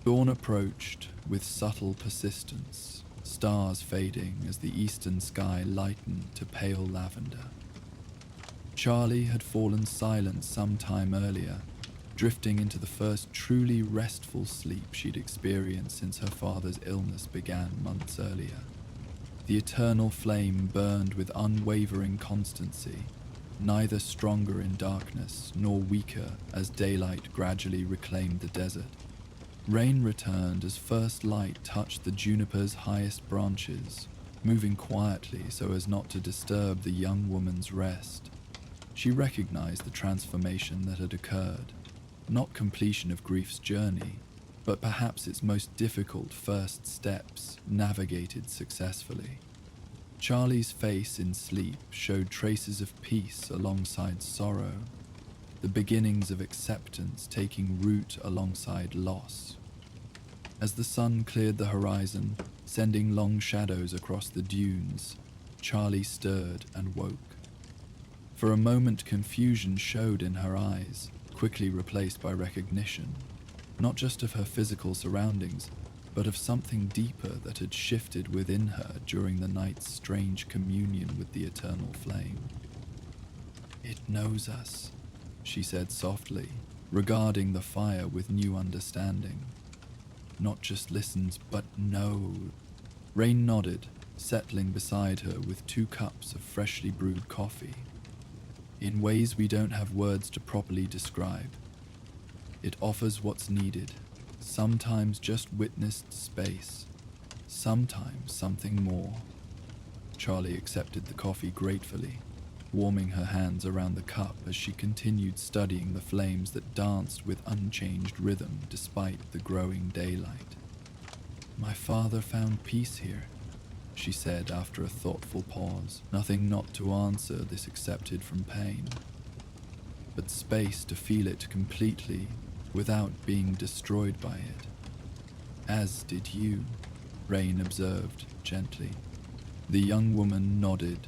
Dawn approached with subtle persistence, stars fading as the eastern sky lightened to pale lavender. Charlie had fallen silent some time earlier, drifting into the first truly restful sleep she'd experienced since her father's illness began months earlier. The eternal flame burned with unwavering constancy, neither stronger in darkness nor weaker as daylight gradually reclaimed the desert. Rain returned as first light touched the juniper's highest branches, moving quietly so as not to disturb the young woman's rest. She recognized the transformation that had occurred, not completion of grief's journey, but perhaps its most difficult first steps navigated successfully. Charlie's face in sleep showed traces of peace alongside sorrow, the beginnings of acceptance taking root alongside loss. As the sun cleared the horizon, sending long shadows across the dunes, Charlie stirred and woke. For a moment, confusion showed in her eyes, quickly replaced by recognition, not just of her physical surroundings, but of something deeper that had shifted within her during the night's strange communion with the eternal flame. "It knows us," she said softly, regarding the fire with new understanding. not just listens, but knows. Rain nodded, settling beside her with 2 cups of freshly brewed coffee. In ways we don't have words to properly describe, it offers what's needed, sometimes just witnessed space, sometimes something more. Charlie accepted the coffee gratefully, warming her hands around the cup as she continued studying the flames that danced with unchanged rhythm despite the growing daylight. "My father found peace here," she said after a thoughtful pause, nothing not to answer this accepted from pain, but space to feel it completely without being destroyed by it. "As did you," Rain observed gently. The young woman nodded,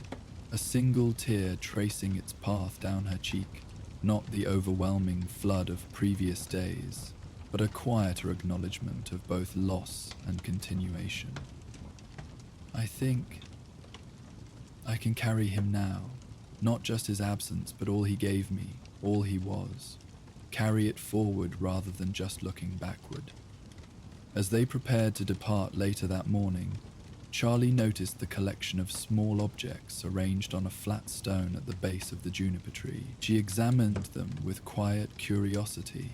a single tear tracing its path down her cheek, not the overwhelming flood of previous days, but a quieter acknowledgement of both loss and continuation. "I think I can carry him now, not just his absence, but all he gave me, all he was. Carry it forward rather than just looking backward." As they prepared to depart later that morning, Charlie noticed the collection of small objects arranged on a flat stone at the base of the juniper tree. She examined them with quiet curiosity,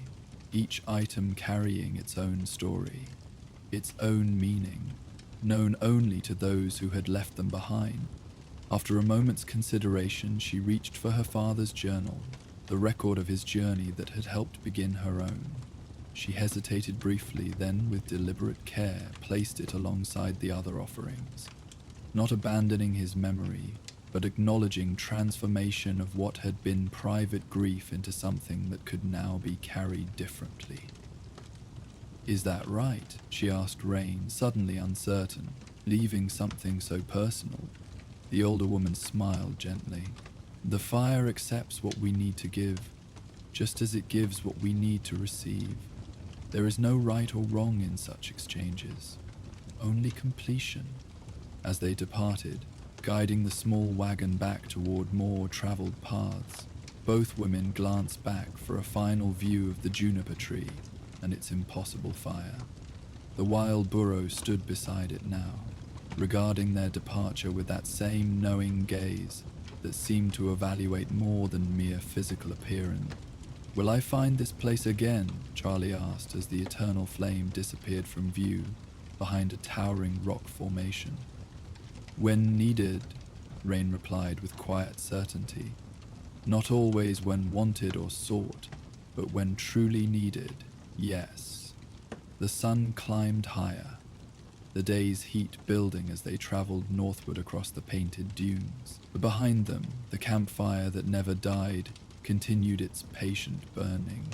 each item carrying its own story, its own meaning, known only to those who had left them behind. After a moment's consideration, she reached for her father's journal, the record of his journey that had helped begin her own. She hesitated briefly, then with deliberate care placed it alongside the other offerings, not abandoning his memory, but acknowledging transformation of what had been private grief into something that could now be carried differently. "Is that right?" she asked Rain, suddenly uncertain, leaving something so personal. The older woman smiled gently. "The fire accepts what we need to give, just as it gives what we need to receive. There is no right or wrong in such exchanges, only completion." As they departed, guiding the small wagon back toward more traveled paths, both women glanced back for a final view of the juniper tree and its impossible fire. The wild burro stood beside it now, regarding their departure with that same knowing gaze that seemed to evaluate more than mere physical appearance. "Will I find this place again?" Charlie asked as the eternal flame disappeared from view behind a towering rock formation. "When needed," Rain replied with quiet certainty. "Not always when wanted or sought, but when truly needed, yes." The sun climbed higher, the day's heat building as they traveled northward across the painted dunes. But behind them, the campfire that never died continued its patient burning,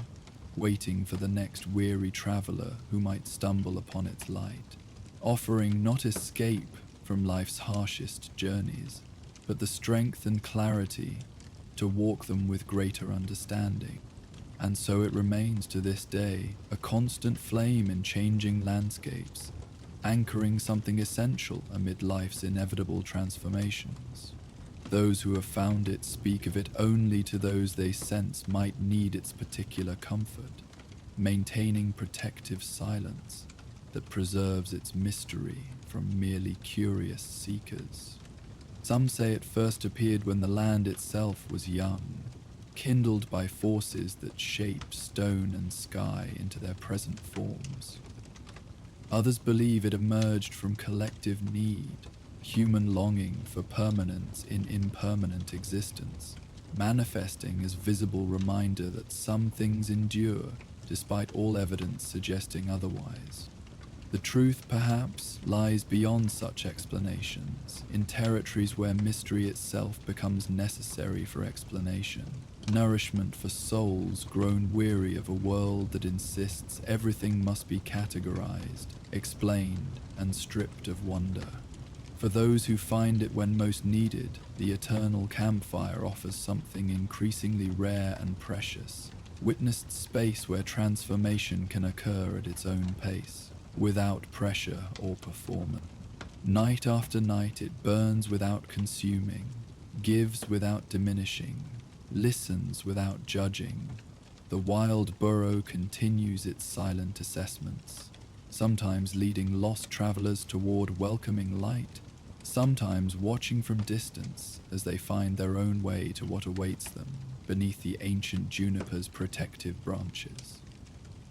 waiting for the next weary traveler who might stumble upon its light, offering not escape from life's harshest journeys, but the strength and clarity to walk them with greater understanding. And so it remains to this day, a constant flame in changing landscapes, anchoring something essential amid life's inevitable transformations. Those who have found it speak of it only to those they sense might need its particular comfort, maintaining protective silence that preserves its mystery from merely curious seekers. Some say it first appeared when the land itself was young, kindled by forces that shape stone and sky into their present forms. Others believe it emerged from collective need, human longing for permanence in impermanent existence, manifesting as visible reminder that some things endure despite all evidence suggesting otherwise. The truth, perhaps, lies beyond such explanations, in territories where mystery itself becomes necessary for explanation, nourishment for souls grown weary of a world that insists everything must be categorized, explained, and stripped of wonder. For those who find it when most needed, the eternal campfire offers something increasingly rare and precious, witnessed space where transformation can occur at its own pace, without pressure or performance. Night after night it burns without consuming, gives without diminishing, listens without judging. The wild burrow continues its silent assessments, sometimes leading lost travelers toward welcoming light, sometimes watching from distance as they find their own way to what awaits them beneath the ancient juniper's protective branches.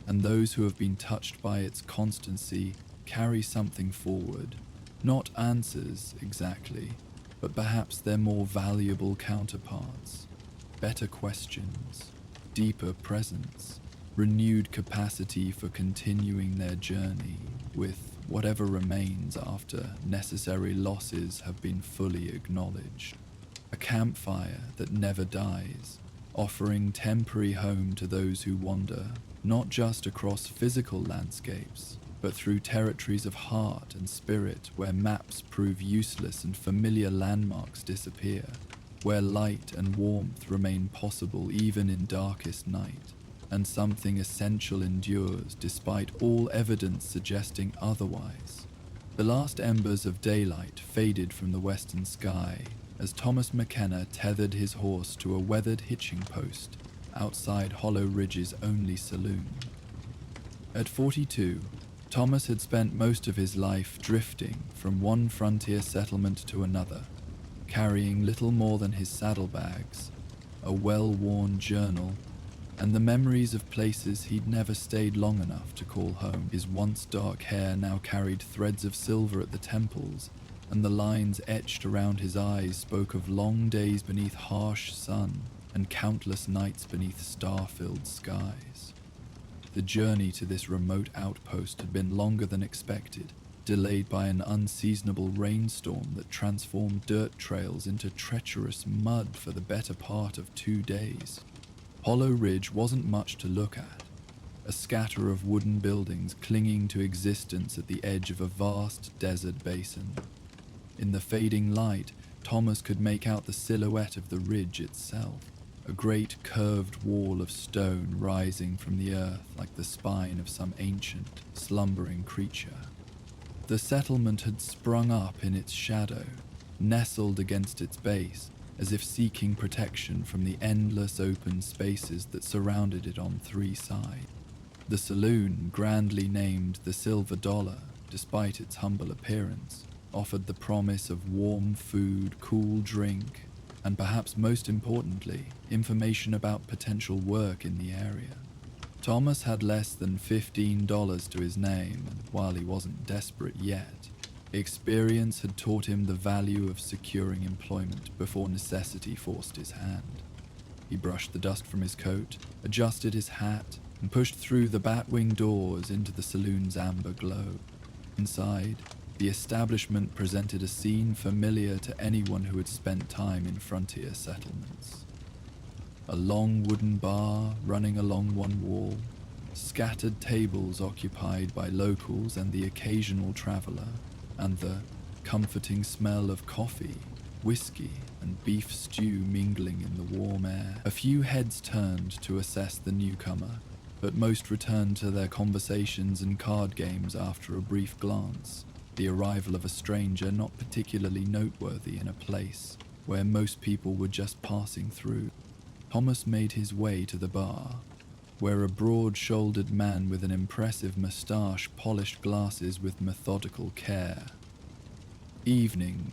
And those who have been touched by its constancy carry something forward, not answers exactly, but perhaps their more valuable counterparts, better questions, deeper presence, renewed capacity for continuing their journey with whatever remains after necessary losses have been fully acknowledged. A campfire that never dies, offering temporary home to those who wander, not just across physical landscapes, but through territories of heart and spirit where maps prove useless and familiar landmarks disappear, where light and warmth remain possible even in darkest night, and something essential endures despite all evidence suggesting otherwise. The last embers of daylight faded from the western sky as Thomas McKenna tethered his horse to a weathered hitching post outside Hollow Ridge's only saloon. At 42, Thomas had spent most of his life drifting from one frontier settlement to another, carrying little more than his saddlebags, a well-worn journal, and the memories of places he'd never stayed long enough to call home. His once dark hair now carried threads of silver at the temples, and the lines etched around his eyes spoke of long days beneath harsh sun and countless nights beneath star-filled skies. The journey to this remote outpost had been longer than expected, delayed by an unseasonable rainstorm that transformed dirt trails into treacherous mud for the better part of 2 days. Hollow Ridge wasn't much to look at, a scatter of wooden buildings clinging to existence at the edge of a vast desert basin. In the fading light, Thomas could make out the silhouette of the ridge itself, a great curved wall of stone rising from the earth like the spine of some ancient, slumbering creature. The settlement had sprung up in its shadow, nestled against its base, as if seeking protection from the endless open spaces that surrounded it on 3 sides. The saloon, grandly named the Silver Dollar, despite its humble appearance, offered the promise of warm food, cool drink, and perhaps most importantly, information about potential work in the area. Thomas had less than $15 to his name, and while he wasn't desperate yet, experience had taught him the value of securing employment before necessity forced his hand. He brushed the dust from his coat, adjusted his hat, and pushed through the batwing doors into the saloon's amber glow. Inside, the establishment presented a scene familiar to anyone who had spent time in frontier settlements. A long wooden bar running along one wall, scattered tables occupied by locals and the occasional traveler, and the comforting smell of coffee, whiskey, and beef stew mingling in the warm air. A few heads turned to assess the newcomer, but most returned to their conversations and card games after a brief glance, the arrival of a stranger not particularly noteworthy in a place where most people were just passing through. Thomas made his way to the bar, where a broad-shouldered man with an impressive moustache polished glasses with methodical care. "Evening,"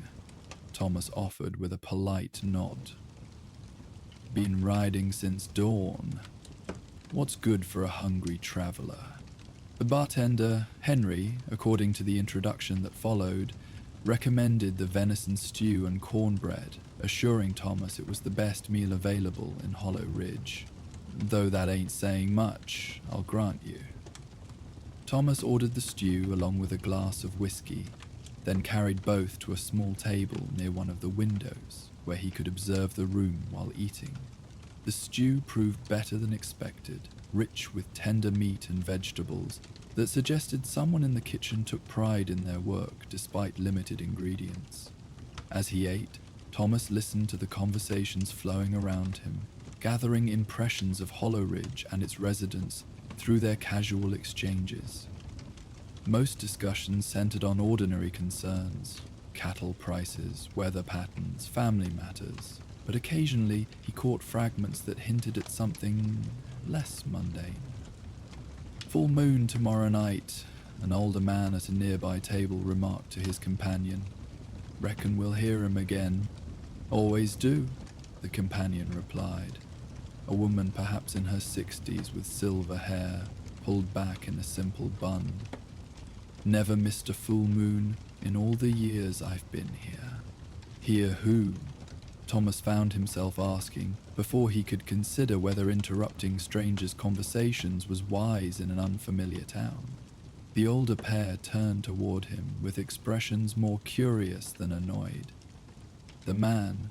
Thomas offered with a polite nod. "Been riding since dawn. What's good for a hungry traveler?" The bartender, Henry, according to the introduction that followed, recommended the venison stew and cornbread, assuring Thomas it was the best meal available in Hollow Ridge. "Though that ain't saying much, I'll grant you." Thomas ordered the stew along with a glass of whiskey, then carried both to a small table near one of the windows, where he could observe the room while eating. The stew proved better than expected, rich with tender meat and vegetables that suggested someone in the kitchen took pride in their work despite limited ingredients. As he ate, Thomas listened to the conversations flowing around him, gathering impressions of Hollow Ridge and its residents through their casual exchanges. Most discussions centered on ordinary concerns, cattle prices, weather patterns, family matters, but occasionally he caught fragments that hinted at something less mundane. "Full moon tomorrow night. An older man at a nearby table remarked to his companion. "Reckon we'll hear him again." "Always do," the companion replied. A woman perhaps in her 60s with silver hair, pulled back in a simple bun. "Never missed a full moon in all the years I've been here." "Hear who?" Thomas found himself asking before he could consider whether interrupting strangers' conversations was wise in an unfamiliar town. The older pair turned toward him with expressions more curious than annoyed. The man,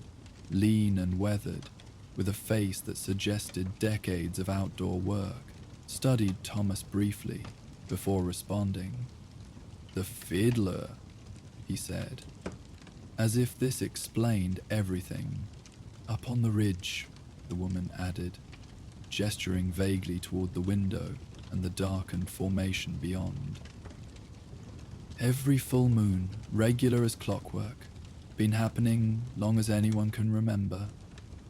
lean and weathered, with a face that suggested decades of outdoor work, studied Thomas briefly before responding. "The fiddler," he said, as if this explained everything. "Up on the ridge," the woman added, gesturing vaguely toward the window and the darkened formation beyond. "Every full moon, regular as clockwork. Been happening long as anyone can remember."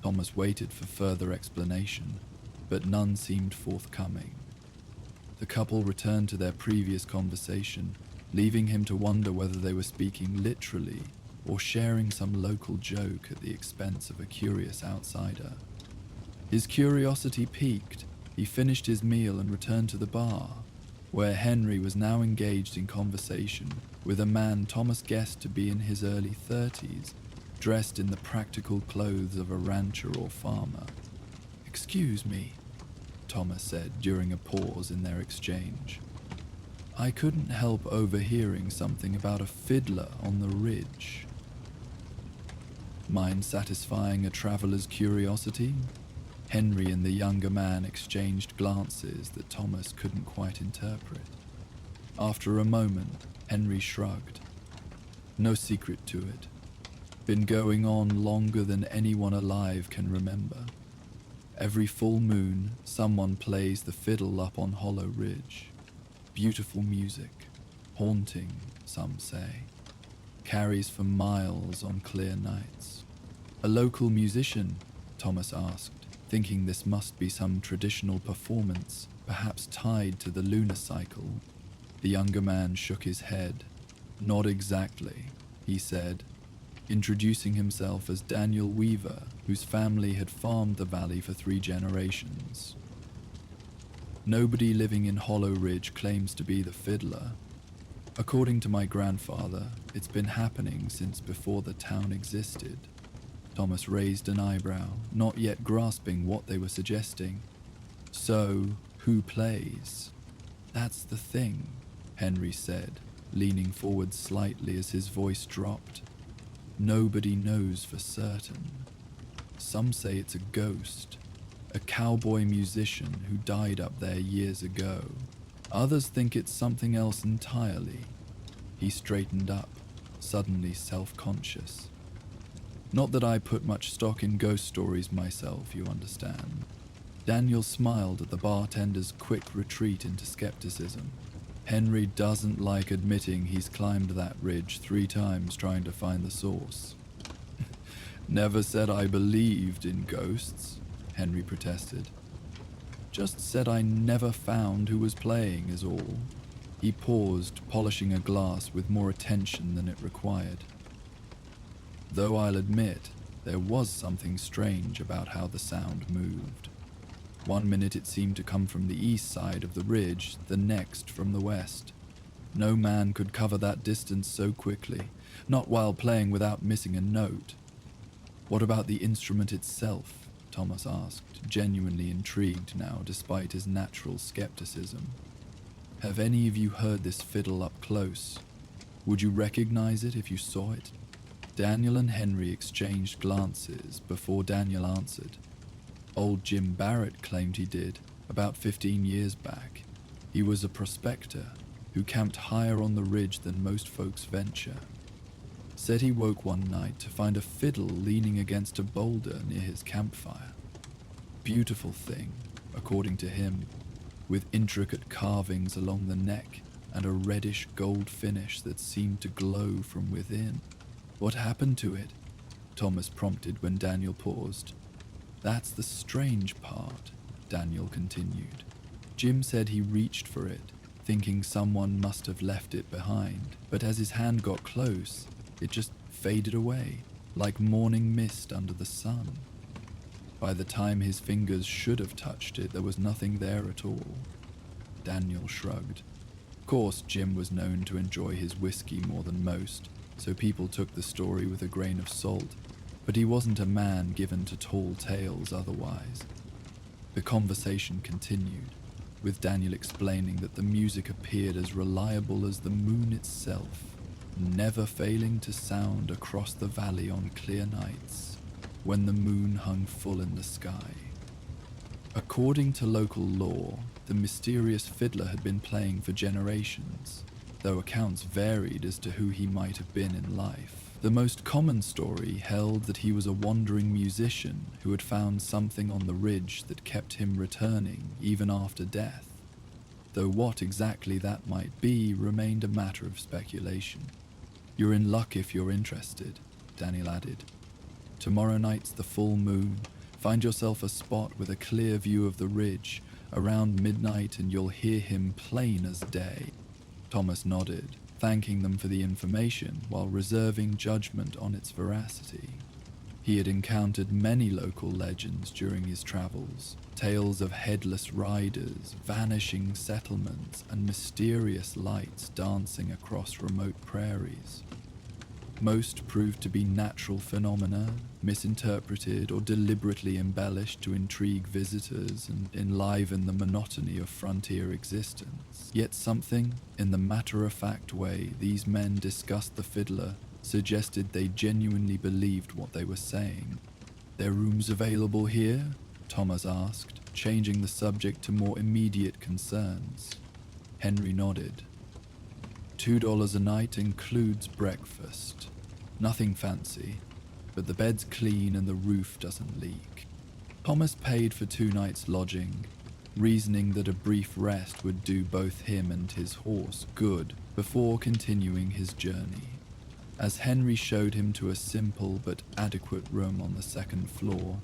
Thomas waited for further explanation, but none seemed forthcoming. The couple returned to their previous conversation, leaving him to wonder whether they were speaking literally or sharing some local joke at the expense of a curious outsider. His curiosity piqued, he finished his meal and returned to the bar, where Henry was now engaged in conversation with a man Thomas guessed to be in his early 30s, dressed in the practical clothes of a rancher or farmer. "Excuse me," Thomas said during a pause in their exchange. "I couldn't help overhearing something about a fiddler on the ridge." "Mind satisfying a traveler's curiosity?" Henry and the younger man exchanged glances that Thomas couldn't quite interpret. After a moment, Henry shrugged. "No secret to it. Been going on longer than anyone alive can remember. Every full moon, someone plays the fiddle up on Hollow Ridge. Beautiful music, haunting, some say. Carries for miles on clear nights." "A local musician?" Thomas asked, thinking this must be some traditional performance, perhaps tied to the lunar cycle. The younger man shook his head. "Not exactly," he said, introducing himself as Daniel Weaver, whose family had farmed the valley for 3 generations. "Nobody living in Hollow Ridge claims to be the fiddler. According to my grandfather, it's been happening since before the town existed." Thomas raised an eyebrow, not yet grasping what they were suggesting. "So, who plays?" "That's the thing," Henry said, leaning forward slightly as his voice dropped. "Nobody knows for certain. Some say it's a ghost, a cowboy musician who died up there years ago. Others think it's something else entirely." He straightened up, suddenly self-conscious. "Not that I put much stock in ghost stories myself, you understand." Daniel smiled at the bartender's quick retreat into skepticism. "Henry doesn't like admitting he's climbed that ridge 3 times trying to find the source." "Never said I believed in ghosts," Henry protested. "Just said I never found who was playing is all." He paused, polishing a glass with more attention than it required. "Though I'll admit, there was something strange about how the sound moved. One minute it seemed to come from the east side of the ridge, the next from the west. No man could cover that distance so quickly, not while playing without missing a note." "What about the instrument itself?" Thomas asked, genuinely intrigued now despite his natural skepticism. "Have any of you heard this fiddle up close? Would you recognize it if you saw it?" Daniel and Henry exchanged glances before Daniel answered. "Old Jim Barrett claimed he did, about 15 years back. He was a prospector who camped higher on the ridge than most folks venture. Said he woke one night to find a fiddle leaning against a boulder near his campfire. Beautiful thing, according to him, with intricate carvings along the neck and a reddish gold finish that seemed to glow from within." "What happened to it?" Thomas prompted when Daniel paused. "That's the strange part," Daniel continued. "Jim said he reached for it, thinking someone must have left it behind. But as his hand got close, it just faded away, like morning mist under the sun. By the time his fingers should have touched it, there was nothing there at all. Daniel shrugged. Of course, Jim was known to enjoy his whiskey more than most, so people took the story with a grain of salt, but he wasn't a man given to tall tales otherwise. The conversation continued, with Daniel explaining that the music appeared as reliable as the moon itself, never failing to sound across the valley on clear nights when the moon hung full in the sky. According to local lore, the mysterious fiddler had been playing for generations, though accounts varied as to who he might have been in life. The most common story held that he was a wandering musician who had found something on the ridge that kept him returning even after death, though what exactly that might be remained a matter of speculation. "You're in luck if you're interested," Daniel added. "Tomorrow night's the full moon. Find yourself a spot with a clear view of the ridge around midnight and you'll hear him plain as day." Thomas nodded, thanking them for the information while reserving judgment on its veracity. He had encountered many local legends during his travels, tales of headless riders, vanishing settlements, and mysterious lights dancing across remote prairies. Most proved to be natural phenomena, misinterpreted or deliberately embellished to intrigue visitors and enliven the monotony of frontier existence. Yet something, in the matter-of-fact way these men discussed the fiddler, suggested they genuinely believed what they were saying. "There rooms available here?" Thomas asked, changing the subject to more immediate concerns. Henry nodded. $2 a night includes breakfast. Nothing fancy, but the bed's clean and the roof doesn't leak. Thomas paid for 2 nights' lodging, reasoning that a brief rest would do both him and his horse good before continuing his journey. As Henry showed him to a simple but adequate room on the 2nd floor,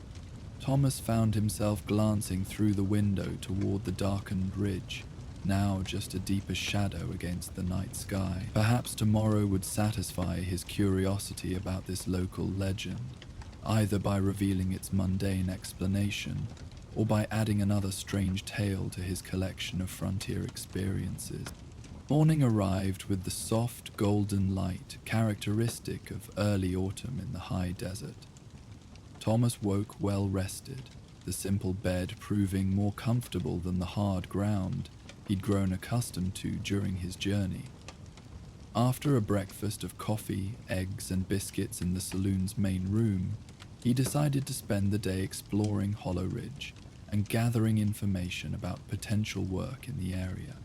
Thomas found himself glancing through the window toward the darkened ridge, now just a deeper shadow against the night sky. Perhaps tomorrow would satisfy his curiosity about this local legend, either by revealing its mundane explanation or by adding another strange tale to his collection of frontier experiences. Morning arrived with the soft golden light characteristic of early autumn in the high desert. Thomas woke well rested, the simple bed proving more comfortable than the hard ground he'd grown accustomed to during his journey. After a breakfast of coffee, eggs, and biscuits in the saloon's main room, he decided to spend the day exploring Hollow Ridge and gathering information about potential work in the area.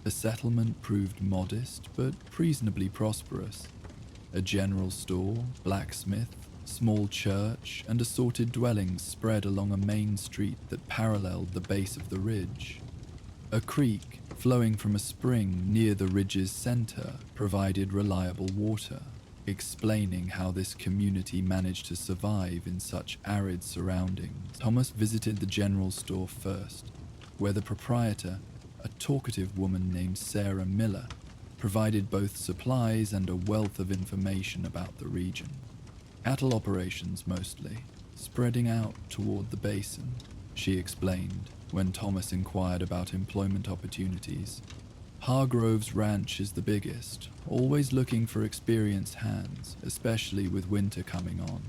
The settlement proved modest but reasonably prosperous. A general store, blacksmith, small church, and assorted dwellings spread along a main street that paralleled the base of the ridge. A creek, flowing from a spring near the ridge's center, provided reliable water, explaining how this community managed to survive in such arid surroundings. Thomas visited the general store first, where the proprietor, a talkative woman named Sarah Miller, provided both supplies and a wealth of information about the region. Cattle operations mostly, spreading out toward the basin, she explained when Thomas inquired about employment opportunities. Hargrove's ranch is the biggest, always looking for experienced hands, especially with winter coming on.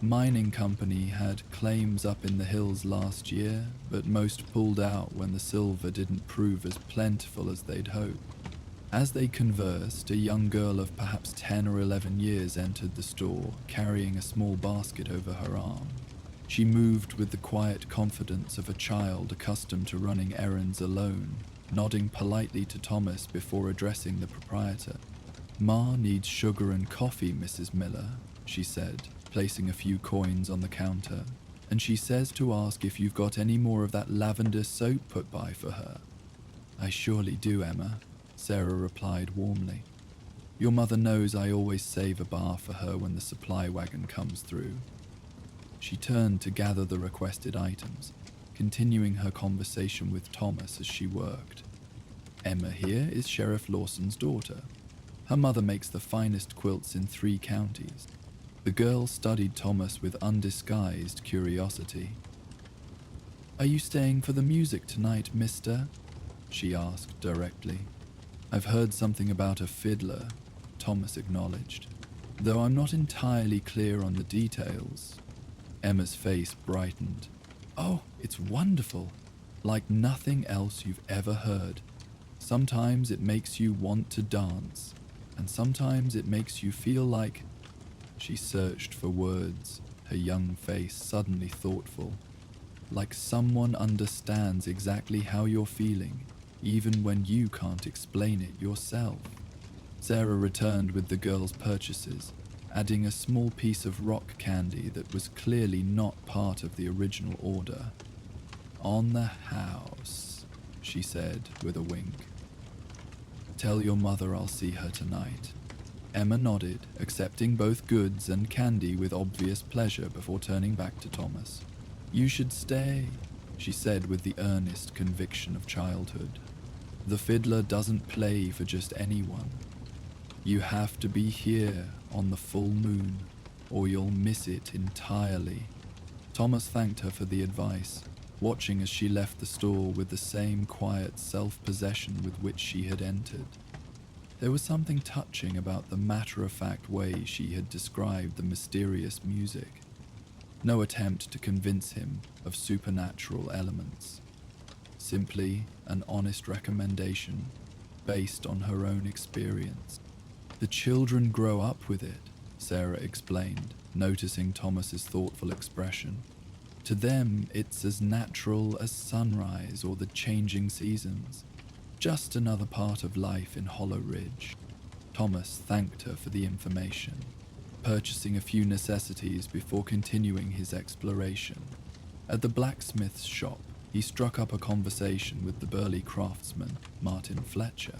Mining company had claims up in the hills last year, but most pulled out when the silver didn't prove as plentiful as they'd hoped. As they conversed, a young girl of perhaps 10 or 11 years entered the store, carrying a small basket over her arm. She moved with the quiet confidence of a child accustomed to running errands alone, nodding politely to Thomas before addressing the proprietor. "Ma needs sugar and coffee, Mrs. Miller," she said, placing a few coins on the counter, "and she says to ask if you've got any more of that lavender soap put by for her." "I surely do, Emma," Sarah replied warmly. "Your mother knows I always save a bar for her when the supply wagon comes through." She turned to gather the requested items, continuing her conversation with Thomas as she worked. Emma here is Sheriff Lawson's daughter. Her mother makes the finest quilts in 3 counties. The girl studied Thomas with undisguised curiosity. Are you staying for the music tonight, mister? She asked directly. I've heard something about a fiddler, Thomas acknowledged, though I'm not entirely clear on the details. Emma's face brightened. Oh, it's wonderful. Like nothing else you've ever heard. Sometimes it makes you want to dance, and sometimes it makes you feel like... She searched for words, her young face suddenly thoughtful. Like someone understands exactly how you're feeling, even when you can't explain it yourself. Sarah returned with the girl's purchases, adding a small piece of rock candy that was clearly not part of the original order. On the house, she said with a wink. Tell your mother I'll see her tonight. Emma nodded, accepting both goods and candy with obvious pleasure before turning back to Thomas. You should stay, she said with the earnest conviction of childhood. The fiddler doesn't play for just anyone. You have to be here on the full moon, or you'll miss it entirely. Thomas thanked her for the advice, watching as she left the store with the same quiet self-possession with which she had entered. There was something touching about the matter-of-fact way she had described the mysterious music. No attempt to convince him of supernatural elements. Simply an honest recommendation based on her own experience. The children grow up with it, Sarah explained, noticing Thomas's thoughtful expression. To them, it's as natural as sunrise or the changing seasons. Just another part of life in Hollow Ridge. Thomas thanked her for the information, purchasing a few necessities before continuing his exploration. At the blacksmith's shop, he struck up a conversation with the burly craftsman, Martin Fletcher,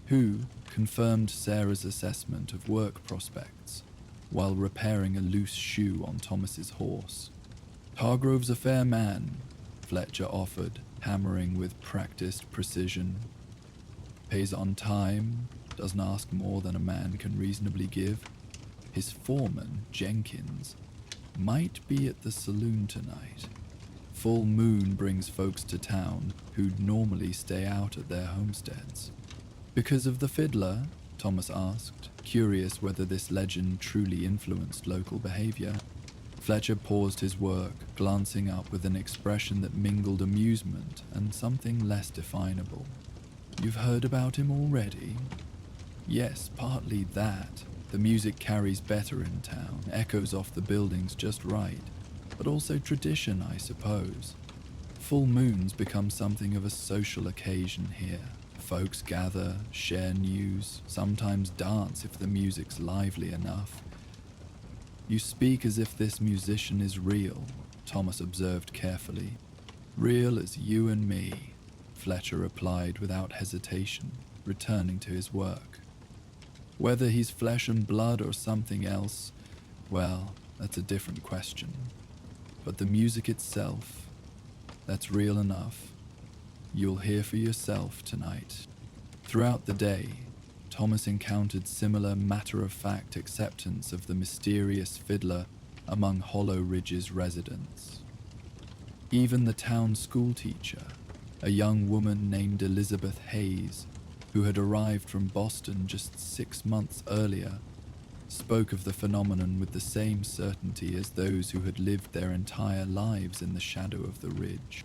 who confirmed Sarah's assessment of work prospects while repairing a loose shoe on Thomas's horse. Hargrove's a fair man, Fletcher offered, hammering with practiced precision. Pays on time, doesn't ask more than a man can reasonably give. His foreman, Jenkins, might be at the saloon tonight. Full moon brings folks to town who'd normally stay out at their homesteads. Because of the fiddler? Thomas asked, curious whether this legend truly influenced local behavior. Fletcher paused his work, glancing up with an expression that mingled amusement and something less definable. You've heard about him already? Yes, partly that. The music carries better in town, echoes off the buildings just right, but also tradition, I suppose. Full moons become something of a social occasion here. Folks gather, share news, sometimes dance if the music's lively enough. You speak as if this musician is real, Thomas observed carefully. Real as you and me, Fletcher replied without hesitation, returning to his work. Whether he's flesh and blood or something else, well, that's a different question. But the music itself, that's real enough. You'll hear for yourself tonight. Throughout the day, Thomas encountered similar matter-of-fact acceptance of the mysterious fiddler among Hollow Ridge's residents. Even the town schoolteacher, a young woman named Elizabeth Hayes, who had arrived from Boston just 6 months earlier, spoke of the phenomenon with the same certainty as those who had lived their entire lives in the shadow of the ridge.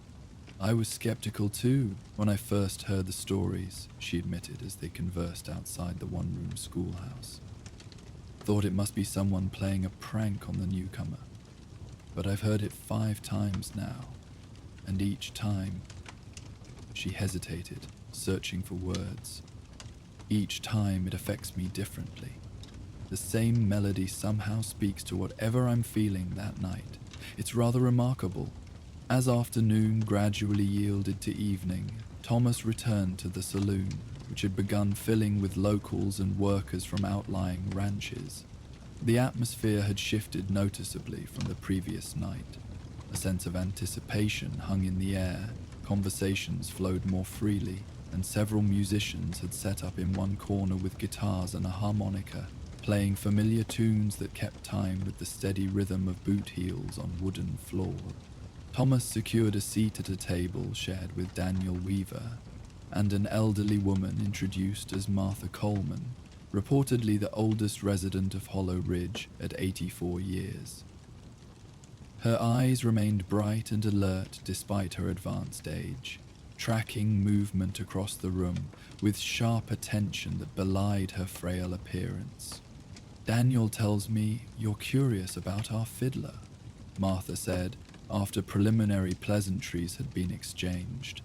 I was skeptical too when I first heard the stories, she admitted as they conversed outside the one-room schoolhouse. Thought it must be someone playing a prank on the newcomer. But I've heard it 5 times now, and each time... She hesitated, searching for words. Each time it affects me differently. The same melody somehow speaks to whatever I'm feeling that night. It's rather remarkable. As afternoon gradually yielded to evening, Thomas returned to the saloon, which had begun filling with locals and workers from outlying ranches. The atmosphere had shifted noticeably from the previous night. A sense of anticipation hung in the air. Conversations flowed more freely, and several musicians had set up in one corner with guitars and a harmonica, playing familiar tunes that kept time with the steady rhythm of boot heels on wooden floor. Thomas secured a seat at a table shared with Daniel Weaver and an elderly woman introduced as Martha Coleman, reportedly the oldest resident of Hollow Ridge at 84 years. Her eyes remained bright and alert despite her advanced age, tracking movement across the room with sharp attention that belied her frail appearance. "Daniel tells me you're curious about our fiddler," Martha said after preliminary pleasantries had been exchanged.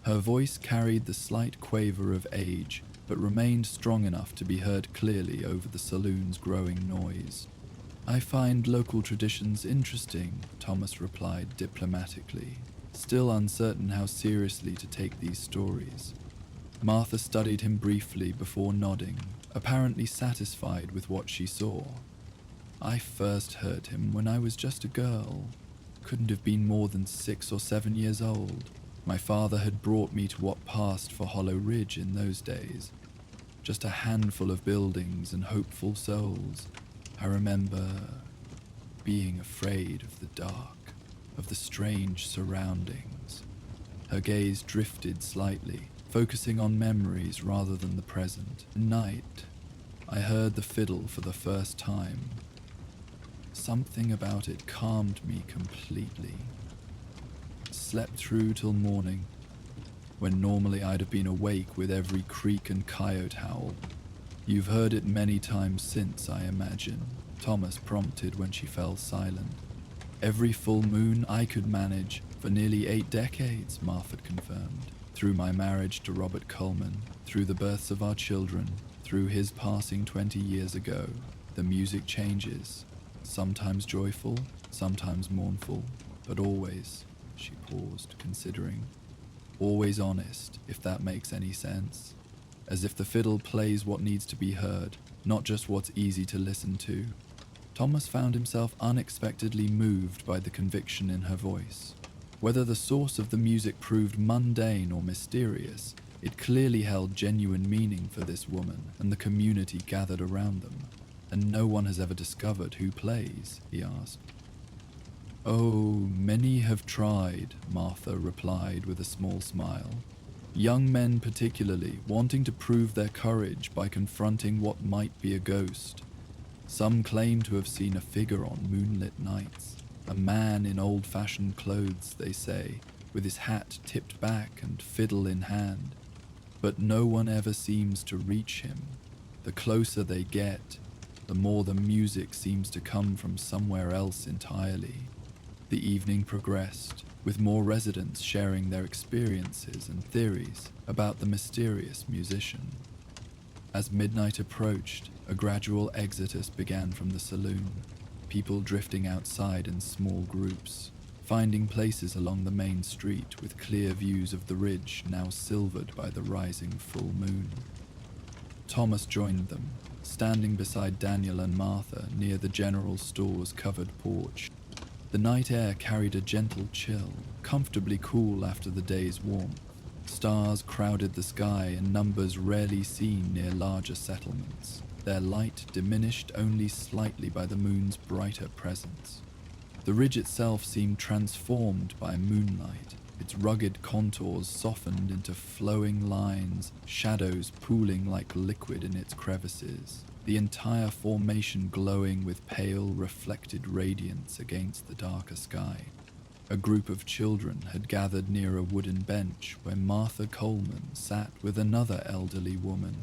Her voice carried the slight quaver of age, but remained strong enough to be heard clearly over the saloon's growing noise. "I find local traditions interesting," Thomas replied diplomatically, still uncertain how seriously to take these stories. Martha studied him briefly before nodding, apparently satisfied with what she saw. "I first heard him when I was just a girl. Couldn't have been more than 6 or 7 years old. My father had brought me to what passed for Hollow Ridge in those days. Just a handful of buildings and hopeful souls. I remember being afraid of the dark, of the strange surroundings." Her gaze drifted slightly, focusing on memories rather than the present. "Night, I heard the fiddle for the first time. Something about it calmed me completely. Slept through till morning, when normally I'd have been awake with every creek and coyote howl. You've heard it many times since, I imagine," Thomas prompted when she fell silent. "Every full moon I could manage for nearly 8 decades, Martha confirmed. Through my marriage to Robert Coleman, through the births of our children, through his passing 20 years ago, the music changes. Sometimes joyful, sometimes mournful, but always," she paused, considering, "always honest, if that makes any sense. As if the fiddle plays what needs to be heard, not just what's easy to listen to." Thomas found himself unexpectedly moved by the conviction in her voice. Whether the source of the music proved mundane or mysterious, it clearly held genuine meaning for this woman and the community gathered around them. "And no one has ever discovered who plays?" he asked. "Oh, many have tried," Martha replied with a small smile. "Young men particularly, wanting to prove their courage by confronting what might be a ghost. Some claim to have seen a figure on moonlit nights. A man in old-fashioned clothes, they say, with his hat tipped back and fiddle in hand. But no one ever seems to reach him. The closer they get, the more the music seems to come from somewhere else entirely." The evening progressed, with more residents sharing their experiences and theories about the mysterious musician. As midnight approached, a gradual exodus began from the saloon, people drifting outside in small groups, finding places along the main street with clear views of the ridge now silvered by the rising full moon. Thomas joined them, standing beside Daniel and Martha near the general store's covered porch. The night air carried a gentle chill, comfortably cool after the day's warmth. Stars crowded the sky in numbers rarely seen near larger settlements, their light diminished only slightly by the moon's brighter presence. The ridge itself seemed transformed by moonlight, its rugged contours softened into flowing lines, shadows pooling like liquid in its crevices, the entire formation glowing with pale, reflected radiance against the darker sky. A group of children had gathered near a wooden bench where Martha Coleman sat with another elderly woman.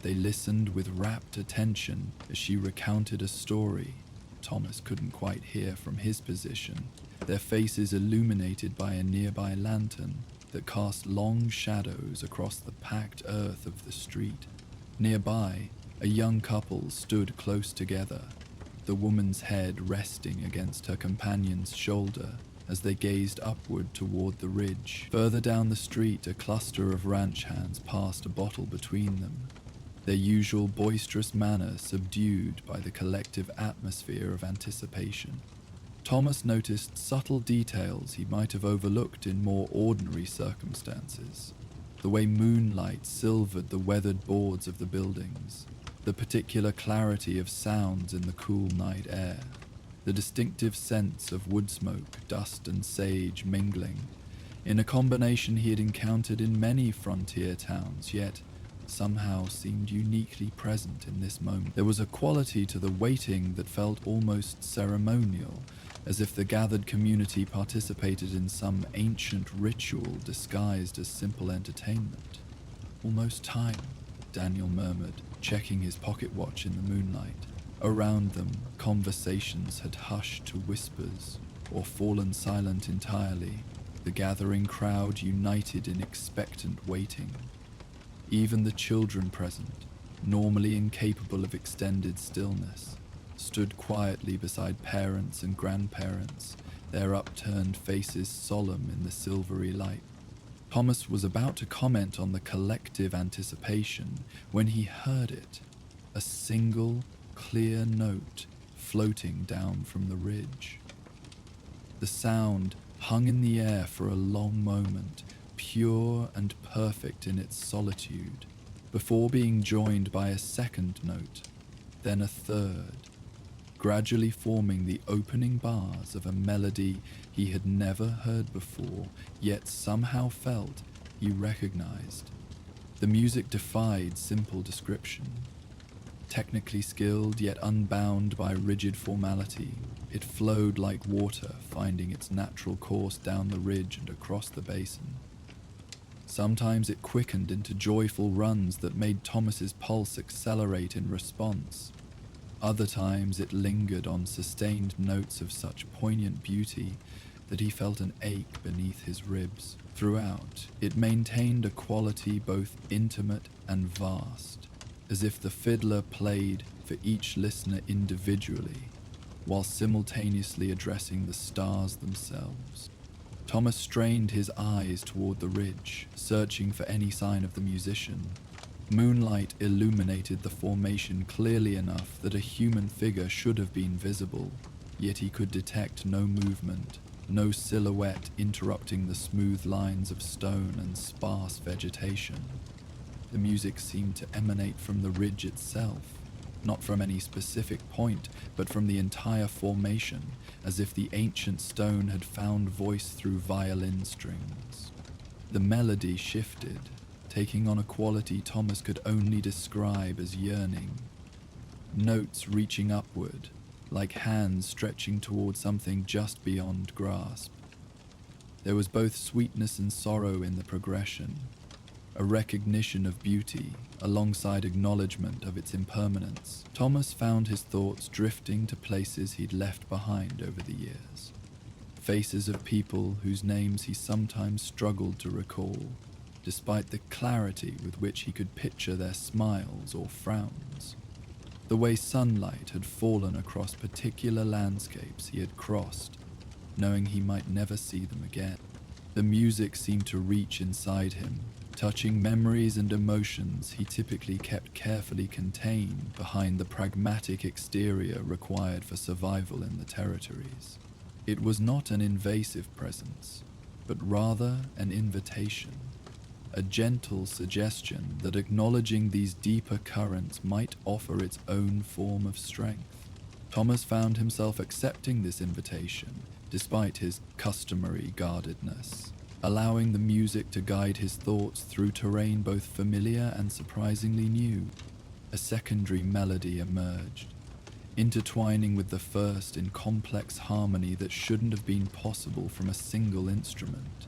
They listened with rapt attention as she recounted a story Thomas couldn't quite hear from his position, their faces illuminated by a nearby lantern that cast long shadows across the packed earth of the street. Nearby, a young couple stood close together, the woman's head resting against her companion's shoulder as they gazed upward toward the ridge. Further down the street, a cluster of ranch hands passed a bottle between them, their usual boisterous manner subdued by the collective atmosphere of anticipation. Thomas noticed subtle details he might have overlooked in more ordinary circumstances. the way moonlight silvered the weathered boards of the buildings, the particular clarity of sounds in the cool night air, the distinctive sense of wood smoke, dust and sage mingling, in a combination he had encountered in many frontier towns, yet somehow seemed uniquely present in this moment. There was a quality to the waiting that felt almost ceremonial, as if the gathered community participated in some ancient ritual disguised as simple entertainment. "Almost time," Daniel murmured, checking his pocket watch in the moonlight. Around them, conversations had hushed to whispers or fallen silent entirely, the gathering crowd united in expectant waiting. Even the children present, normally incapable of extended stillness, stood quietly beside parents and grandparents, their upturned faces solemn in the silvery light. Thomas was about to comment on the collective anticipation when he heard it, a single, clear note floating down from the ridge. The sound hung in the air for a long moment, pure and perfect in its solitude, before being joined by a second note, then a third, gradually forming the opening bars of a melody he had never heard before, yet somehow felt he recognized. The music defied simple description. Technically skilled, yet unbound by rigid formality, it flowed like water, finding its natural course down the ridge and across the basin. Sometimes it quickened into joyful runs that made Thomas's pulse accelerate in response. Other times it lingered on sustained notes of such poignant beauty that he felt an ache beneath his ribs. Throughout, it maintained a quality both intimate and vast, as if the fiddler played for each listener individually, while simultaneously addressing the stars themselves. Thomas strained his eyes toward the ridge, searching for any sign of the musician. Moonlight illuminated the formation clearly enough that a human figure should have been visible, yet he could detect no movement, no silhouette interrupting the smooth lines of stone and sparse vegetation. The music seemed to emanate from the ridge itself, not from any specific point, but from the entire formation, as if the ancient stone had found voice through violin strings. The melody shifted, taking on a quality Thomas could only describe as yearning. Notes reaching upward, like hands stretching toward something just beyond grasp. There was both sweetness and sorrow in the progression, a recognition of beauty alongside acknowledgement of its impermanence. Thomas found his thoughts drifting to places he'd left behind over the years. Faces of people whose names he sometimes struggled to recall, despite the clarity with which he could picture their smiles or frowns. The way sunlight had fallen across particular landscapes he had crossed, knowing he might never see them again. The music seemed to reach inside him, touching memories and emotions he typically kept carefully contained behind the pragmatic exterior required for survival in the territories. It was not an invasive presence, but rather an invitation, a gentle suggestion that acknowledging these deeper currents might offer its own form of strength. Thomas found himself accepting this invitation, despite his customary guardedness, allowing the music to guide his thoughts through terrain both familiar and surprisingly new. A secondary melody emerged, intertwining with the first in complex harmony that shouldn't have been possible from a single instrument.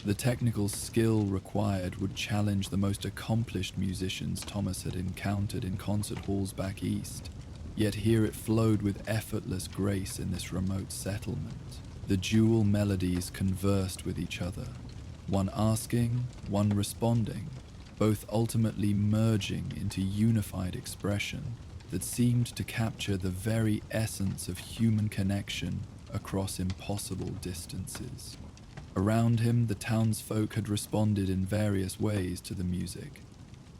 The technical skill required would challenge the most accomplished musicians Thomas had encountered in concert halls back east, yet here it flowed with effortless grace in this remote settlement. The dual melodies conversed with each other, one asking, one responding, both ultimately merging into unified expression that seemed to capture the very essence of human connection across impossible distances. Around him, the townsfolk had responded in various ways to the music.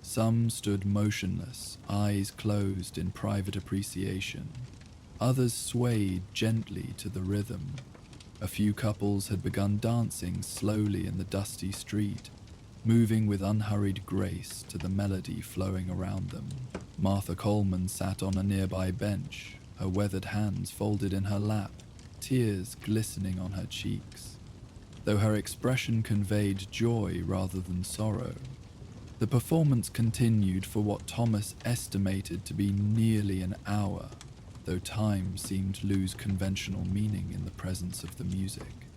Some stood motionless, eyes closed in private appreciation. Others swayed gently to the rhythm. A few couples had begun dancing slowly in the dusty street, moving with unhurried grace to the melody flowing around them. Martha Coleman sat on a nearby bench, her weathered hands folded in her lap, tears glistening on her cheeks. Though her expression conveyed joy rather than sorrow, the performance continued for what Thomas estimated to be nearly an hour, though time seemed to lose conventional meaning in the presence of the music.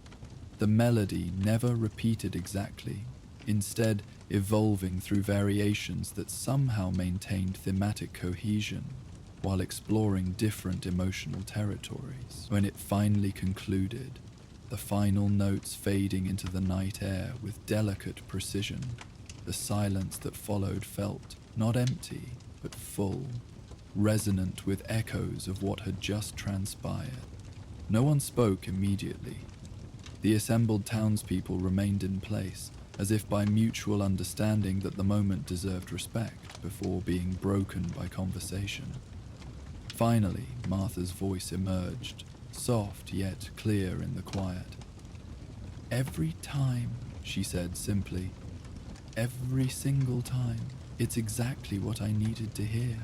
The melody never repeated exactly, instead evolving through variations that somehow maintained thematic cohesion while exploring different emotional territories. When it finally concluded, the final notes fading into the night air with delicate precision, the silence that followed felt not empty, but full, resonant with echoes of what had just transpired. No one spoke immediately. The assembled townspeople remained in place, as if by mutual understanding that the moment deserved respect before being broken by conversation. Finally, Martha's voice emerged, soft yet clear in the quiet. "Every time," she said simply, "every single time, it's exactly what I needed to hear."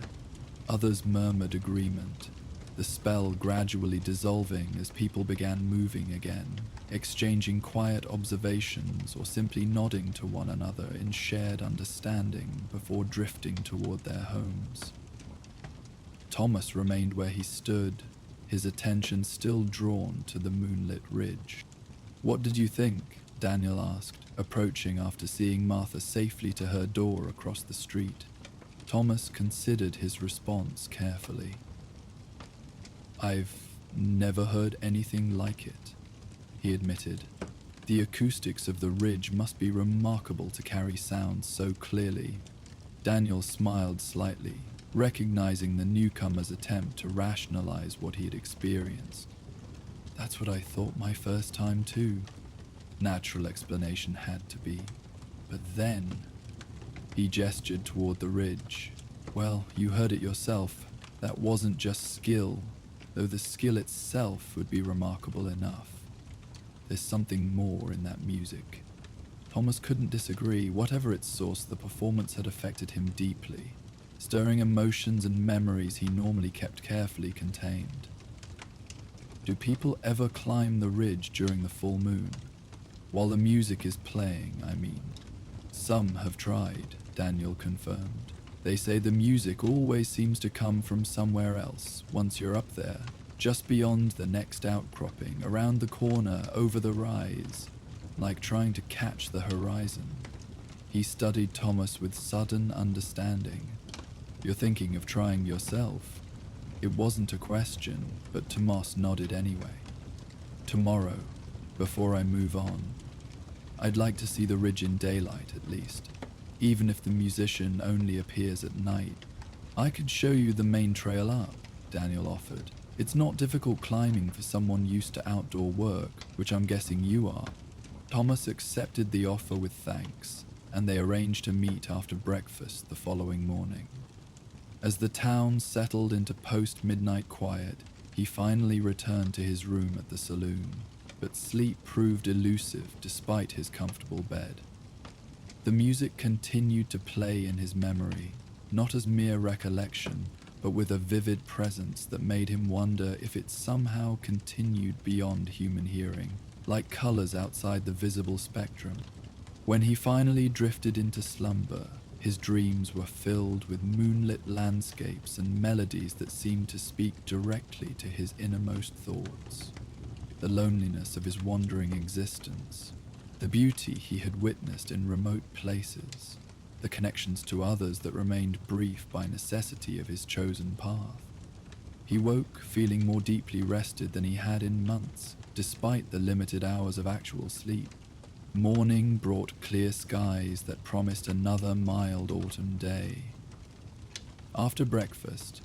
Others murmured agreement, the spell gradually dissolving as people began moving again, exchanging quiet observations or simply nodding to one another in shared understanding before drifting toward their homes. Thomas remained where he stood, his attention still drawn to the moonlit ridge. "What did you think?" Daniel asked, approaching after seeing Martha safely to her door across the street. Thomas considered his response carefully. "I've never heard anything like it," he admitted. "The acoustics of the ridge must be remarkable to carry sound so clearly." Daniel smiled slightly, recognizing the newcomer's attempt to rationalize what he had experienced. "That's what I thought my first time too." Natural explanation had to be. But then, he gestured toward the ridge. "Well, you heard it yourself. That wasn't just skill, though the skill itself would be remarkable enough. There's something more in that music." Thomas couldn't disagree. Whatever its source, the performance had affected him deeply, stirring emotions and memories he normally kept carefully contained. "Do people ever climb the ridge during the full moon? While the music is playing, I mean." "Some have tried," Daniel confirmed. "They say the music always seems to come from somewhere else once you're up there, just beyond the next outcropping, around the corner, over the rise, like trying to catch the horizon." He studied Thomas with sudden understanding. "You're thinking of trying yourself?" It wasn't a question, but Tomas nodded anyway. "Tomorrow, before I move on. I'd like to see the ridge in daylight, at least, even if the musician only appears at night." "I could show you the main trail up," Daniel offered. "It's not difficult climbing for someone used to outdoor work, which I'm guessing you are." Thomas accepted the offer with thanks, and they arranged to meet after breakfast the following morning. As the town settled into post-midnight quiet, he finally returned to his room at the saloon, but sleep proved elusive despite his comfortable bed. The music continued to play in his memory, not as mere recollection, but with a vivid presence that made him wonder if it somehow continued beyond human hearing, like colors outside the visible spectrum. When he finally drifted into slumber, his dreams were filled with moonlit landscapes and melodies that seemed to speak directly to his innermost thoughts. The loneliness of his wandering existence, the beauty he had witnessed in remote places, the connections to others that remained brief by necessity of his chosen path. He woke feeling more deeply rested than he had in months, despite the limited hours of actual sleep. Morning brought clear skies that promised another mild autumn day. After breakfast,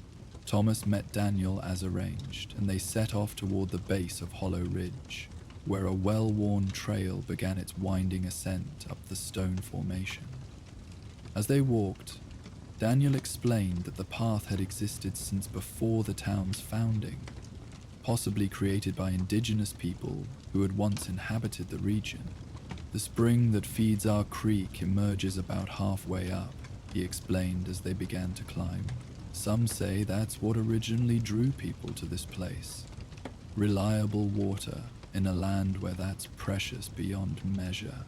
Thomas met Daniel as arranged, and they set off toward the base of Hollow Ridge, where a well-worn trail began its winding ascent up the stone formation. As they walked, Daniel explained that the path had existed since before the town's founding, possibly created by indigenous people who had once inhabited the region. The spring that feeds our creek emerges about halfway up, he explained as they began to climb. Some say that's what originally drew people to this place. Reliable water in a land where that's precious beyond measure.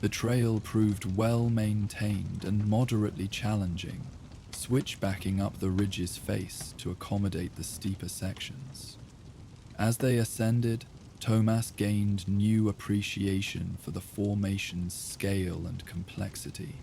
The trail proved well maintained and moderately challenging, switchbacking up the ridge's face to accommodate the steeper sections. As they ascended, Thomas gained new appreciation for the formation's scale and complexity.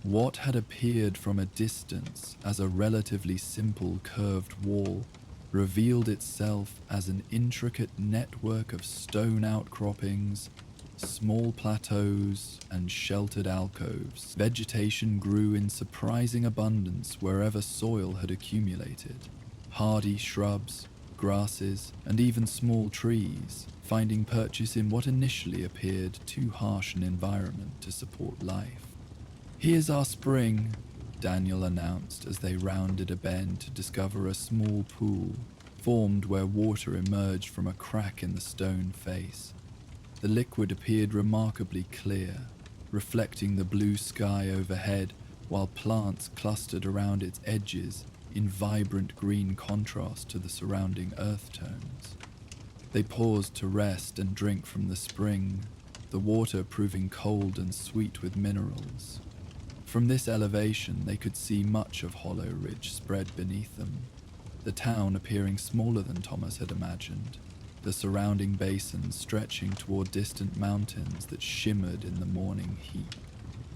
What had appeared from a distance as a relatively simple curved wall revealed itself as an intricate network of stone outcroppings, small plateaus, and sheltered alcoves. Vegetation grew in surprising abundance wherever soil had accumulated. Hardy shrubs, grasses, and even small trees, finding purchase in what initially appeared too harsh an environment to support life. "Here's our spring," Daniel announced as they rounded a bend to discover a small pool formed where water emerged from a crack in the stone face. The liquid appeared remarkably clear, reflecting the blue sky overhead, while plants clustered around its edges in vibrant green contrast to the surrounding earth tones. They paused to rest and drink from the spring, the water proving cold and sweet with minerals. From this elevation, they could see much of Hollow Ridge spread beneath them, the town appearing smaller than Thomas had imagined, the surrounding basins stretching toward distant mountains that shimmered in the morning heat.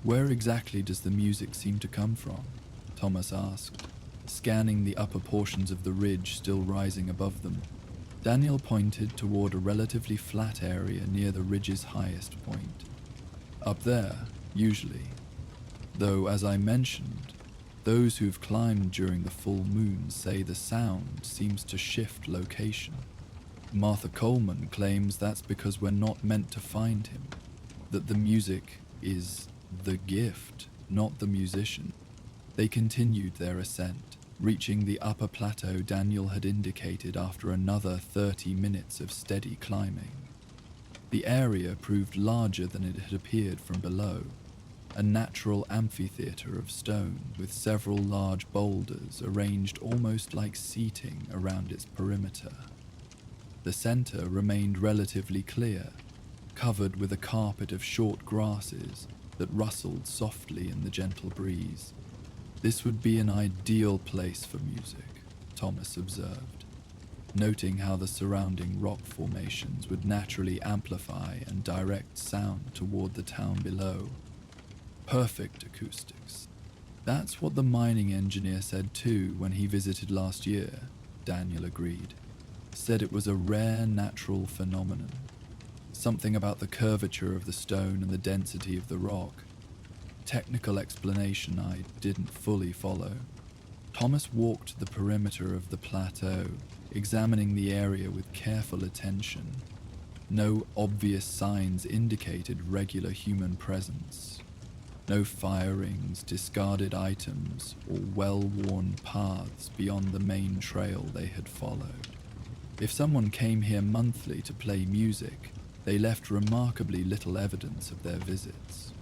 "Where exactly does the music seem to come from?" Thomas asked, scanning the upper portions of the ridge still rising above them. Daniel pointed toward a relatively flat area near the ridge's highest point. "Up there, usually. Though, as I mentioned, those who've climbed during the full moon say the sound seems to shift location. Martha Coleman claims that's because we're not meant to find him, that the music is the gift, not the musician." They continued their ascent, reaching the upper plateau Daniel had indicated after another 30 minutes of steady climbing. The area proved larger than it had appeared from below, a natural amphitheater of stone with several large boulders arranged almost like seating around its perimeter. The center remained relatively clear, covered with a carpet of short grasses that rustled softly in the gentle breeze. "This would be an ideal place for music," Thomas observed, noting how the surrounding rock formations would naturally amplify and direct sound toward the town below. "Perfect acoustics." "That's what the mining engineer said too when he visited last year," Daniel agreed. "Said it was a rare natural phenomenon. Something about the curvature of the stone and the density of the rock. Technical explanation I didn't fully follow." Thomas walked the perimeter of the plateau, examining the area with careful attention. No obvious signs indicated regular human presence. No firings, discarded items, or well-worn paths beyond the main trail they had followed. If someone came here monthly to play music, they left remarkably little evidence of their visits.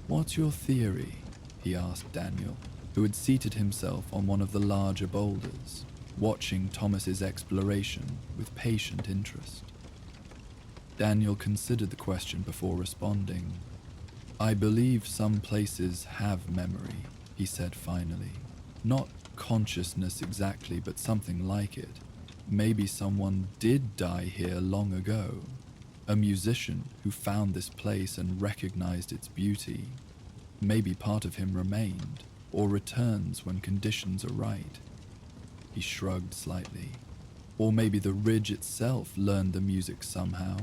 "What's your theory?" he asked Daniel, who had seated himself on one of the larger boulders, watching Thomas's exploration with patient interest. Daniel considered the question before responding. "I believe some places have memory," he said finally. "Not consciousness exactly, but something like it. Maybe someone did die here long ago. A musician who found this place and recognized its beauty. Maybe part of him remained, or returns when conditions are right." He shrugged slightly. "Or maybe the ridge itself learned the music somehow,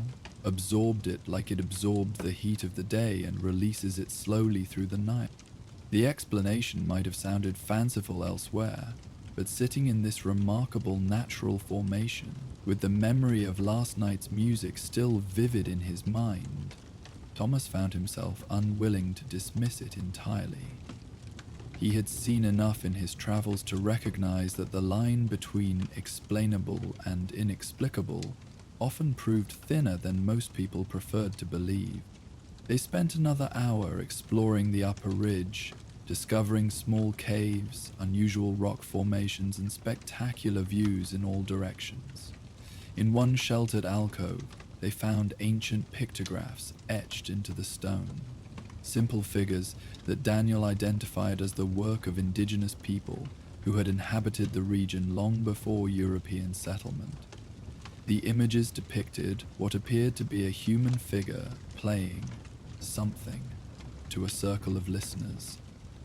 absorbed it like it absorbed the heat of the day and releases it slowly through the night." The explanation might have sounded fanciful elsewhere, but sitting in this remarkable natural formation, with the memory of last night's music still vivid in his mind, Thomas found himself unwilling to dismiss it entirely. He had seen enough in his travels to recognize that the line between explainable and inexplicable often proved thinner than most people preferred to believe. They spent another hour exploring the upper ridge, discovering small caves, unusual rock formations, and spectacular views in all directions. In one sheltered alcove, they found ancient pictographs etched into the stone, simple figures that Daniel identified as the work of indigenous people who had inhabited the region long before European settlement. The images depicted what appeared to be a human figure playing something to a circle of listeners,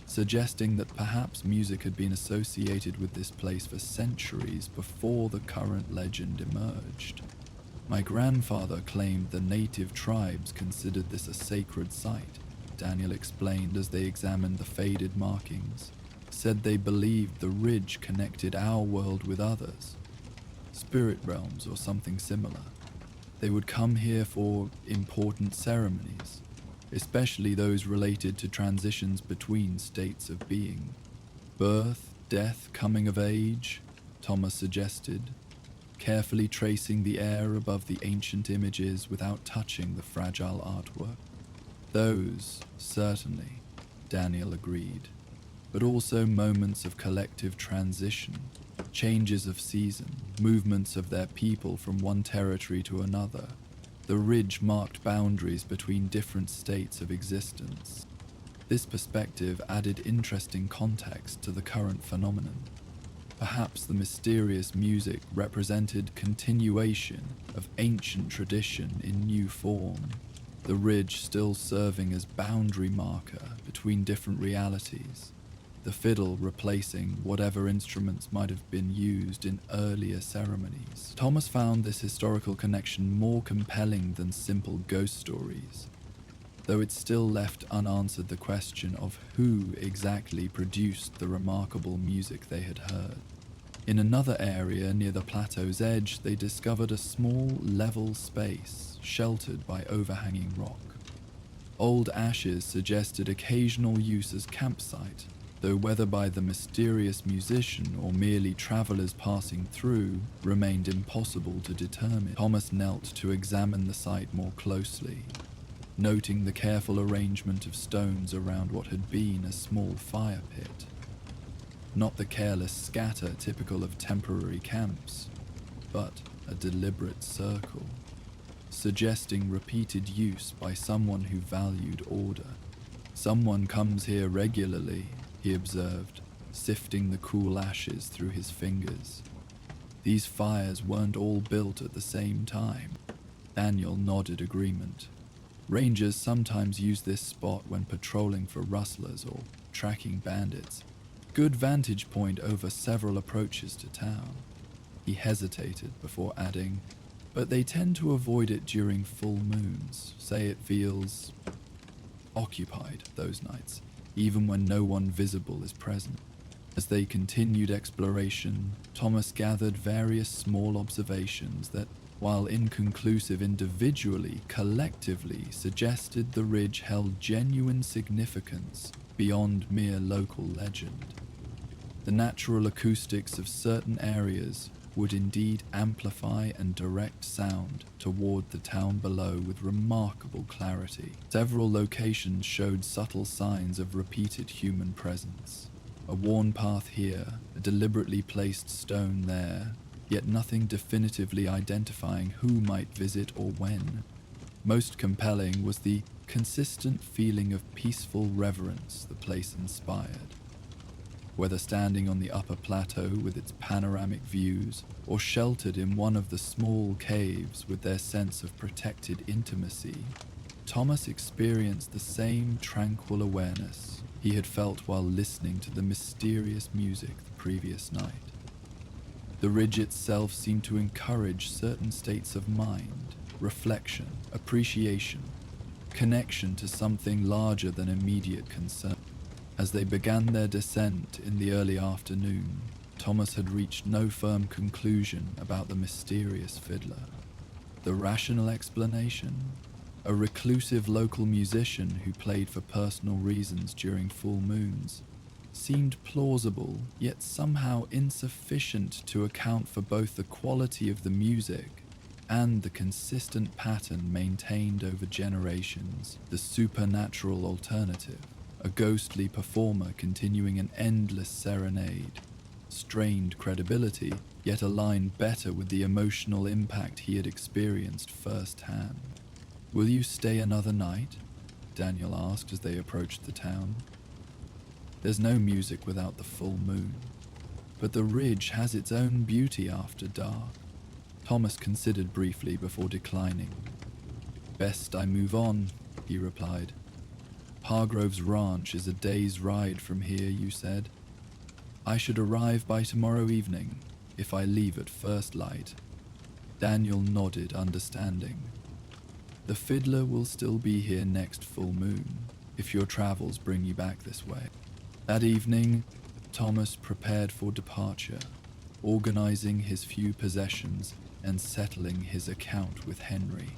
suggesting that perhaps music had been associated with this place for centuries before the current legend emerged. My grandfather claimed the native tribes considered this a sacred site, Daniel explained as they examined the faded markings, said they believed the ridge connected our world with others, spirit realms or something similar. They would come here for important ceremonies, especially those related to transitions between states of being. Birth, death, coming of age, Thomas suggested, carefully tracing the air above the ancient images without touching the fragile artwork. Those, certainly, Daniel agreed, but also moments of collective transition, changes of season, movements of their people from one territory to another. The ridge marked boundaries between different states of existence. This perspective added interesting context to the current phenomenon. Perhaps the mysterious music represented continuation of ancient tradition in new form, the ridge still serving as boundary marker between different realities, the fiddle replacing whatever instruments might have been used in earlier ceremonies. Thomas found this historical connection more compelling than simple ghost stories, though it still left unanswered the question of who exactly produced the remarkable music they had heard. In another area near the plateau's edge, they discovered a small, level space sheltered by overhanging rock. Old ashes suggested occasional use as campsite, though whether by the mysterious musician or merely travelers passing through remained impossible to determine. Thomas knelt to examine the site more closely, noting the careful arrangement of stones around what had been a small fire pit. Not the careless scatter typical of temporary camps, but a deliberate circle, suggesting repeated use by someone who valued order. Someone comes here regularly, he observed, sifting the cool ashes through his fingers. These fires weren't all built at the same time. Daniel nodded agreement. Rangers sometimes use this spot when patrolling for rustlers or tracking bandits. Good vantage point over several approaches to town. He hesitated before adding, but they tend to avoid it during full moons, say it feels occupied those nights, even when no one visible is present. As they continued exploration, Thomas gathered various small observations that, while inconclusive individually, collectively suggested the ridge held genuine significance beyond mere local legend. The natural acoustics of certain areas would indeed amplify and direct sound toward the town below with remarkable clarity. Several locations showed subtle signs of repeated human presence. A worn path here, a deliberately placed stone there, yet nothing definitively identifying who might visit or when. Most compelling was the consistent feeling of peaceful reverence the place inspired. Whether standing on the upper plateau with its panoramic views, or sheltered in one of the small caves with their sense of protected intimacy, Thomas experienced the same tranquil awareness he had felt while listening to the mysterious music the previous night. The ridge itself seemed to encourage certain states of mind, reflection, appreciation, connection to something larger than immediate concern. As they began their descent in the early afternoon, Thomas had reached no firm conclusion about the mysterious fiddler. The rational explanation? A reclusive local musician who played for personal reasons during full moons seemed plausible, yet somehow insufficient to account for both the quality of the music and the consistent pattern maintained over generations, the supernatural alternative, a ghostly performer continuing an endless serenade, strained credibility, yet aligned better with the emotional impact he had experienced firsthand. "Will you stay another night?" Daniel asked as they approached the town. "There's no music without the full moon, but the ridge has its own beauty after dark." Thomas considered briefly before declining. "Best I move on," he replied. "Hargrove's ranch is a day's ride from here, you said. I should arrive by tomorrow evening, if I leave at first light." Daniel nodded, understanding. "The fiddler will still be here next full moon, if your travels bring you back this way." That evening, Thomas prepared for departure, organizing his few possessions and settling his account with Henry.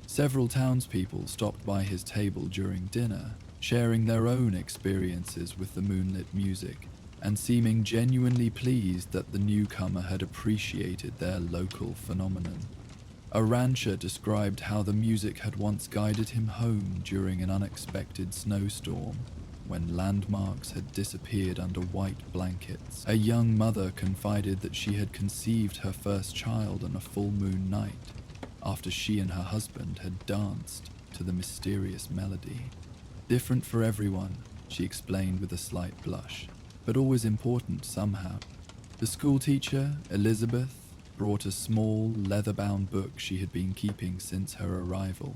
Several townspeople stopped by his table during dinner, sharing their own experiences with the moonlit music and seeming genuinely pleased that the newcomer had appreciated their local phenomenon. A rancher described how the music had once guided him home during an unexpected snowstorm, when landmarks had disappeared under white blankets. A young mother confided that she had conceived her first child on a full moon night, after she and her husband had danced to the mysterious melody. "Different for everyone," she explained with a slight blush, "but always important somehow." The schoolteacher, Elizabeth, brought a small, leather-bound book she had been keeping since her arrival.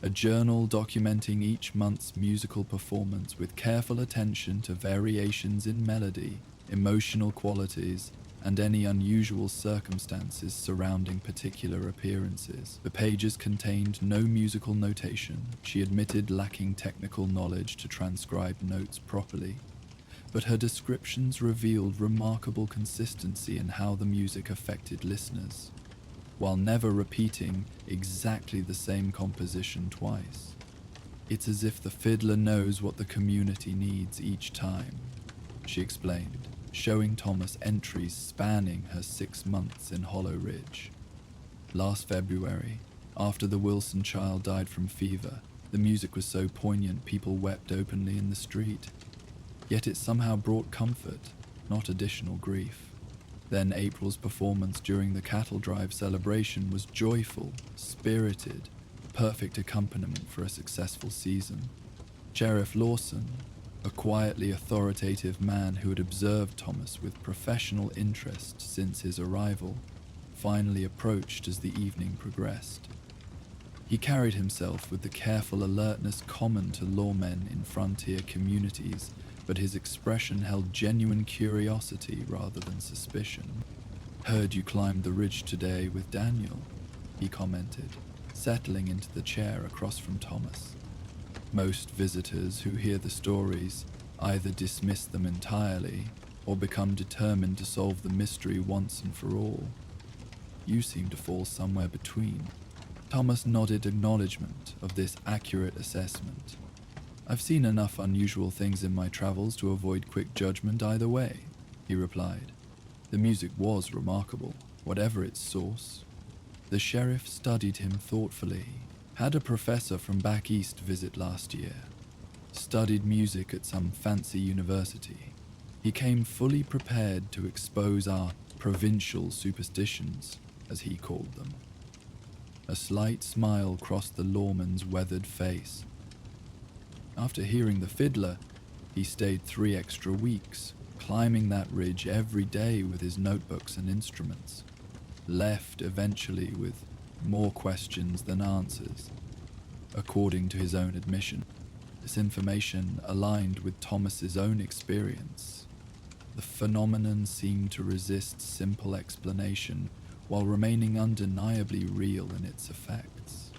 A journal documenting each month's musical performance with careful attention to variations in melody, emotional qualities, and any unusual circumstances surrounding particular appearances. The pages contained no musical notation. She admitted lacking technical knowledge to transcribe notes properly, but her descriptions revealed remarkable consistency in how the music affected listeners, while never repeating exactly the same composition twice. "It's as if the fiddler knows what the community needs each time," she explained, showing Thomas entries spanning her 6 months in Hollow Ridge. "Last February, after the Wilson child died from fever, the music was so poignant people wept openly in the street. Yet it somehow brought comfort, not additional grief. Then April's performance during the cattle drive celebration was joyful, spirited, perfect accompaniment for a successful season." Sheriff Lawson, a quietly authoritative man who had observed Thomas with professional interest since his arrival, finally approached as the evening progressed. He carried himself with the careful alertness common to lawmen in frontier communities, but his expression held genuine curiosity rather than suspicion. "Heard you climbed the ridge today with Daniel," he commented, settling into the chair across from Thomas. "Most visitors who hear the stories either dismiss them entirely or become determined to solve the mystery once and for all. You seem to fall somewhere between." Thomas nodded acknowledgement of this accurate assessment. "I've seen enough unusual things in my travels to avoid quick judgment either way," he replied. "The music was remarkable, whatever its source." The sheriff studied him thoughtfully. "Had a professor from back east visit last year. Studied music at some fancy university. He came fully prepared to expose our provincial superstitions, as he called them." A slight smile crossed the lawman's weathered face. "After hearing the fiddler, he stayed 3 extra weeks, climbing that ridge every day with his notebooks and instruments. Left eventually with more questions than answers, according to his own admission." This information aligned with Thomas's own experience. The phenomenon seemed to resist simple explanation while remaining undeniably real in its effects.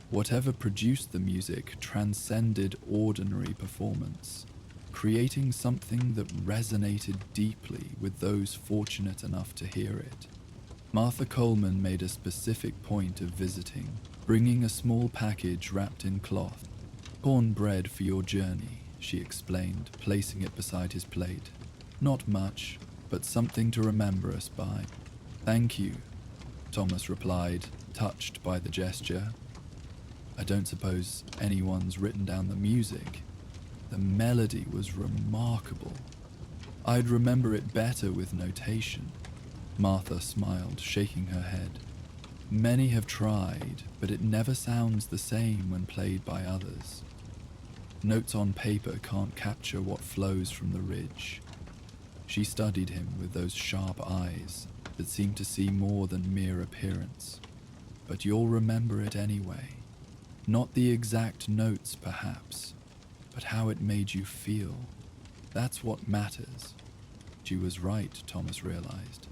Whatever produced the music transcended ordinary performance, creating something that resonated deeply with those fortunate enough to hear it. Martha Coleman made a specific point of visiting, bringing a small package wrapped in cloth. "Cornbread for your journey," she explained, placing it beside his plate. "Not much, but something to remember us by." "Thank you." Thomas replied, touched by the gesture. I don't suppose anyone's written down the music. The melody was remarkable. I'd remember it better with notation. Martha smiled, shaking her head. Many have tried, but it never sounds the same when played by others. Notes on paper can't capture what flows from the ridge. She studied him with those sharp eyes that seemed to see more than mere appearance. But you'll remember it anyway. Not the exact notes, perhaps, but how it made you feel. That's what matters. She was right, Thomas realized.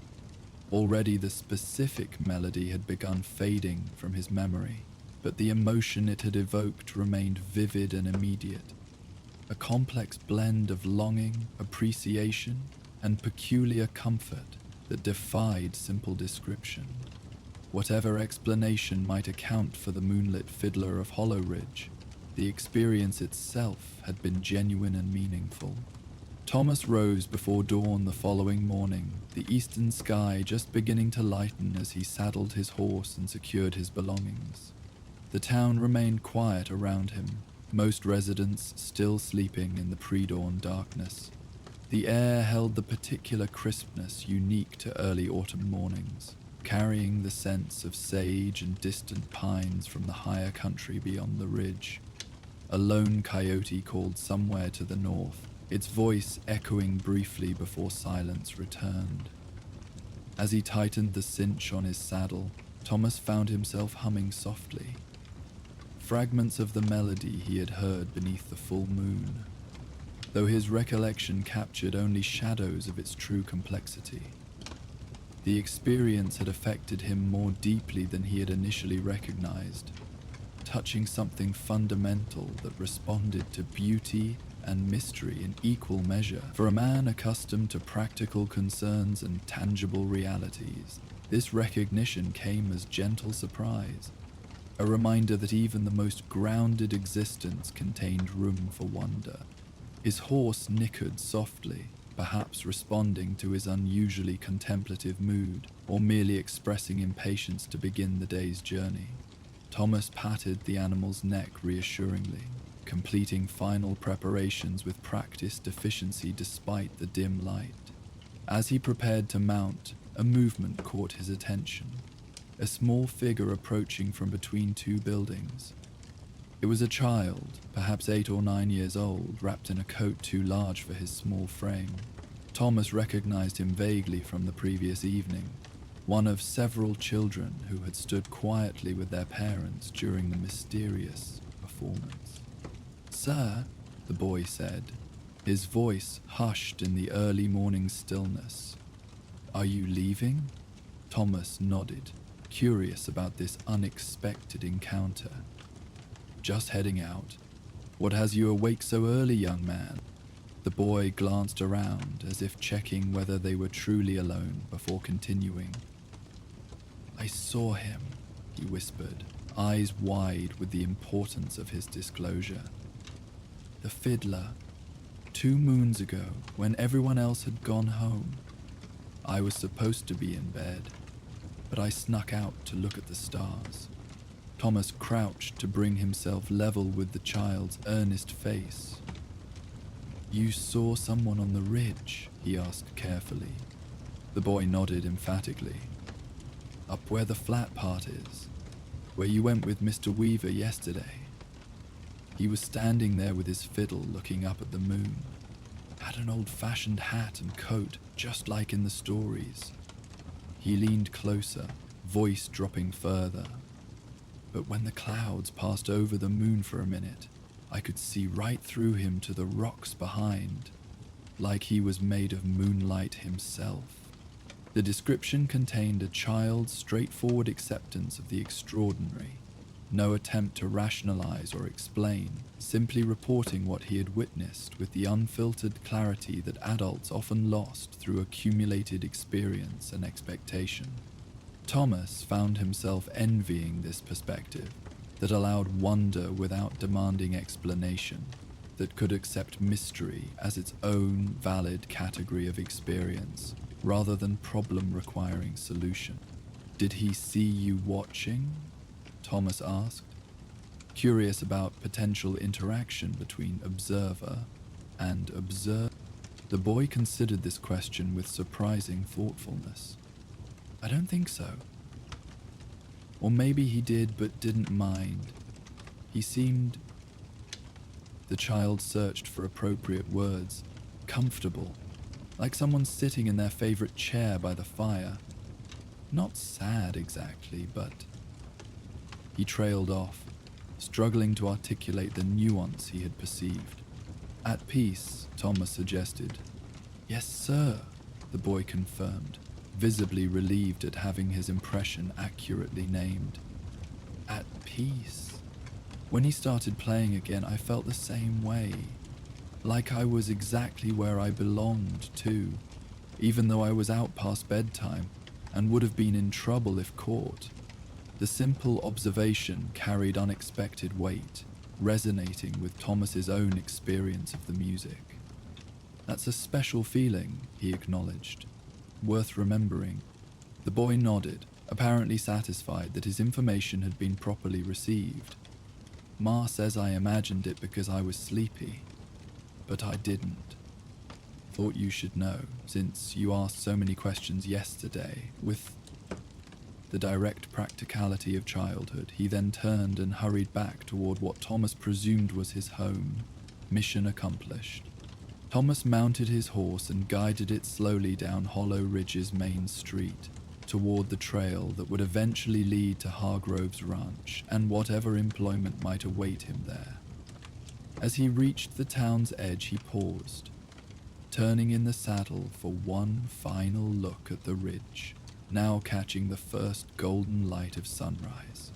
Already the specific melody had begun fading from his memory, but the emotion it had evoked remained vivid and immediate. A complex blend of longing, appreciation, and peculiar comfort that defied simple description. Whatever explanation might account for the moonlit fiddler of Hollow Ridge, the experience itself had been genuine and meaningful. Thomas rose before dawn the following morning, the eastern sky just beginning to lighten as he saddled his horse and secured his belongings. The town remained quiet around him, most residents still sleeping in the pre-dawn darkness. The air held the particular crispness unique to early autumn mornings, carrying the sense of sage and distant pines from the higher country beyond the ridge. A lone coyote called somewhere to the north, its voice echoing briefly before silence returned. As he tightened the cinch on his saddle, Thomas found himself humming softly. Fragments of the melody he had heard beneath the full moon, though his recollection captured only shadows of its true complexity. The experience had affected him more deeply than he had initially recognized, touching something fundamental that responded to beauty and mystery in equal measure. For a man accustomed to practical concerns and tangible realities, this recognition came as gentle surprise, a reminder that even the most grounded existence contained room for wonder. His horse nickered softly, perhaps responding to his unusually contemplative mood, or merely expressing impatience to begin the day's journey. Thomas patted the animal's neck reassuringly, completing final preparations with practiced efficiency despite the dim light. As he prepared to mount, a movement caught his attention, a small figure approaching from between two buildings. It was a child, perhaps 8 or 9 years old, wrapped in a coat too large for his small frame. Thomas recognized him vaguely from the previous evening, one of several children who had stood quietly with their parents during the mysterious performance. "Sir," the boy said, his voice hushed in the early morning stillness. "Are you leaving?" Thomas nodded, curious about this unexpected encounter. "Just heading out. What has you awake so early, young man?" The boy glanced around as if checking whether they were truly alone before continuing. "I saw him," he whispered, eyes wide with the importance of his disclosure. "The fiddler. 2 moons ago, when everyone else had gone home. I was supposed to be in bed, but I snuck out to look at the stars." Thomas crouched to bring himself level with the child's earnest face. "You saw someone on the ridge?" he asked carefully. The boy nodded emphatically. "Up where the flat part is, where you went with Mr. Weaver yesterday. He was standing there with his fiddle looking up at the moon. Had an old-fashioned hat and coat, just like in the stories." He leaned closer, voice dropping further. "But when the clouds passed over the moon for a minute, I could see right through him to the rocks behind, like he was made of moonlight himself." The description contained a child's straightforward acceptance of the extraordinary, no attempt to rationalize or explain, simply reporting what he had witnessed with the unfiltered clarity that adults often lost through accumulated experience and expectation. Thomas found himself envying this perspective that allowed wonder without demanding explanation, that could accept mystery as its own valid category of experience, rather than problem requiring solution. Did he see you watching? Thomas asked, curious about potential interaction between observer and observed. The boy considered this question with surprising thoughtfulness. I don't think so. Or maybe he did but didn't mind. He seemed... The child searched for appropriate words. Comfortable, like someone sitting in their favorite chair by the fire. Not sad exactly, but... He trailed off, struggling to articulate the nuance he had perceived. At peace, Thomas suggested. Yes, sir, the boy confirmed, visibly relieved at having his impression accurately named. At peace. When he started playing again, I felt the same way. Like I was exactly where I belonged, too, even though I was out past bedtime and would have been in trouble if caught. The simple observation carried unexpected weight, resonating with Thomas's own experience of the music. That's a special feeling, he acknowledged. Worth remembering. The boy nodded, apparently satisfied that his information had been properly received. Ma says I imagined it because I was sleepy, but I didn't. Thought you should know, since you asked so many questions yesterday. With the direct practicality of childhood, he then turned and hurried back toward what Thomas presumed was his home. Mission accomplished. Thomas mounted his horse and guided it slowly down Hollow Ridge's main street, toward the trail that would eventually lead to Hargrove's ranch and whatever employment might await him there. As he reached the town's edge, he paused, turning in the saddle for one final look at the ridge, now catching the first golden light of sunrise.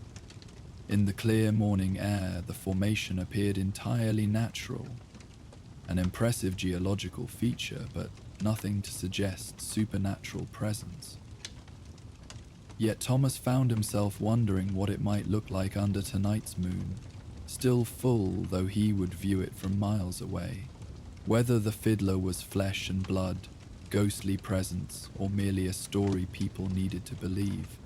In the clear morning air, the formation appeared entirely natural, an impressive geological feature, but nothing to suggest supernatural presence. Yet Thomas found himself wondering what it might look like under tonight's moon, still full though he would view it from miles away. Whether the fiddler was flesh and blood, ghostly presence, or merely a story people needed to believe,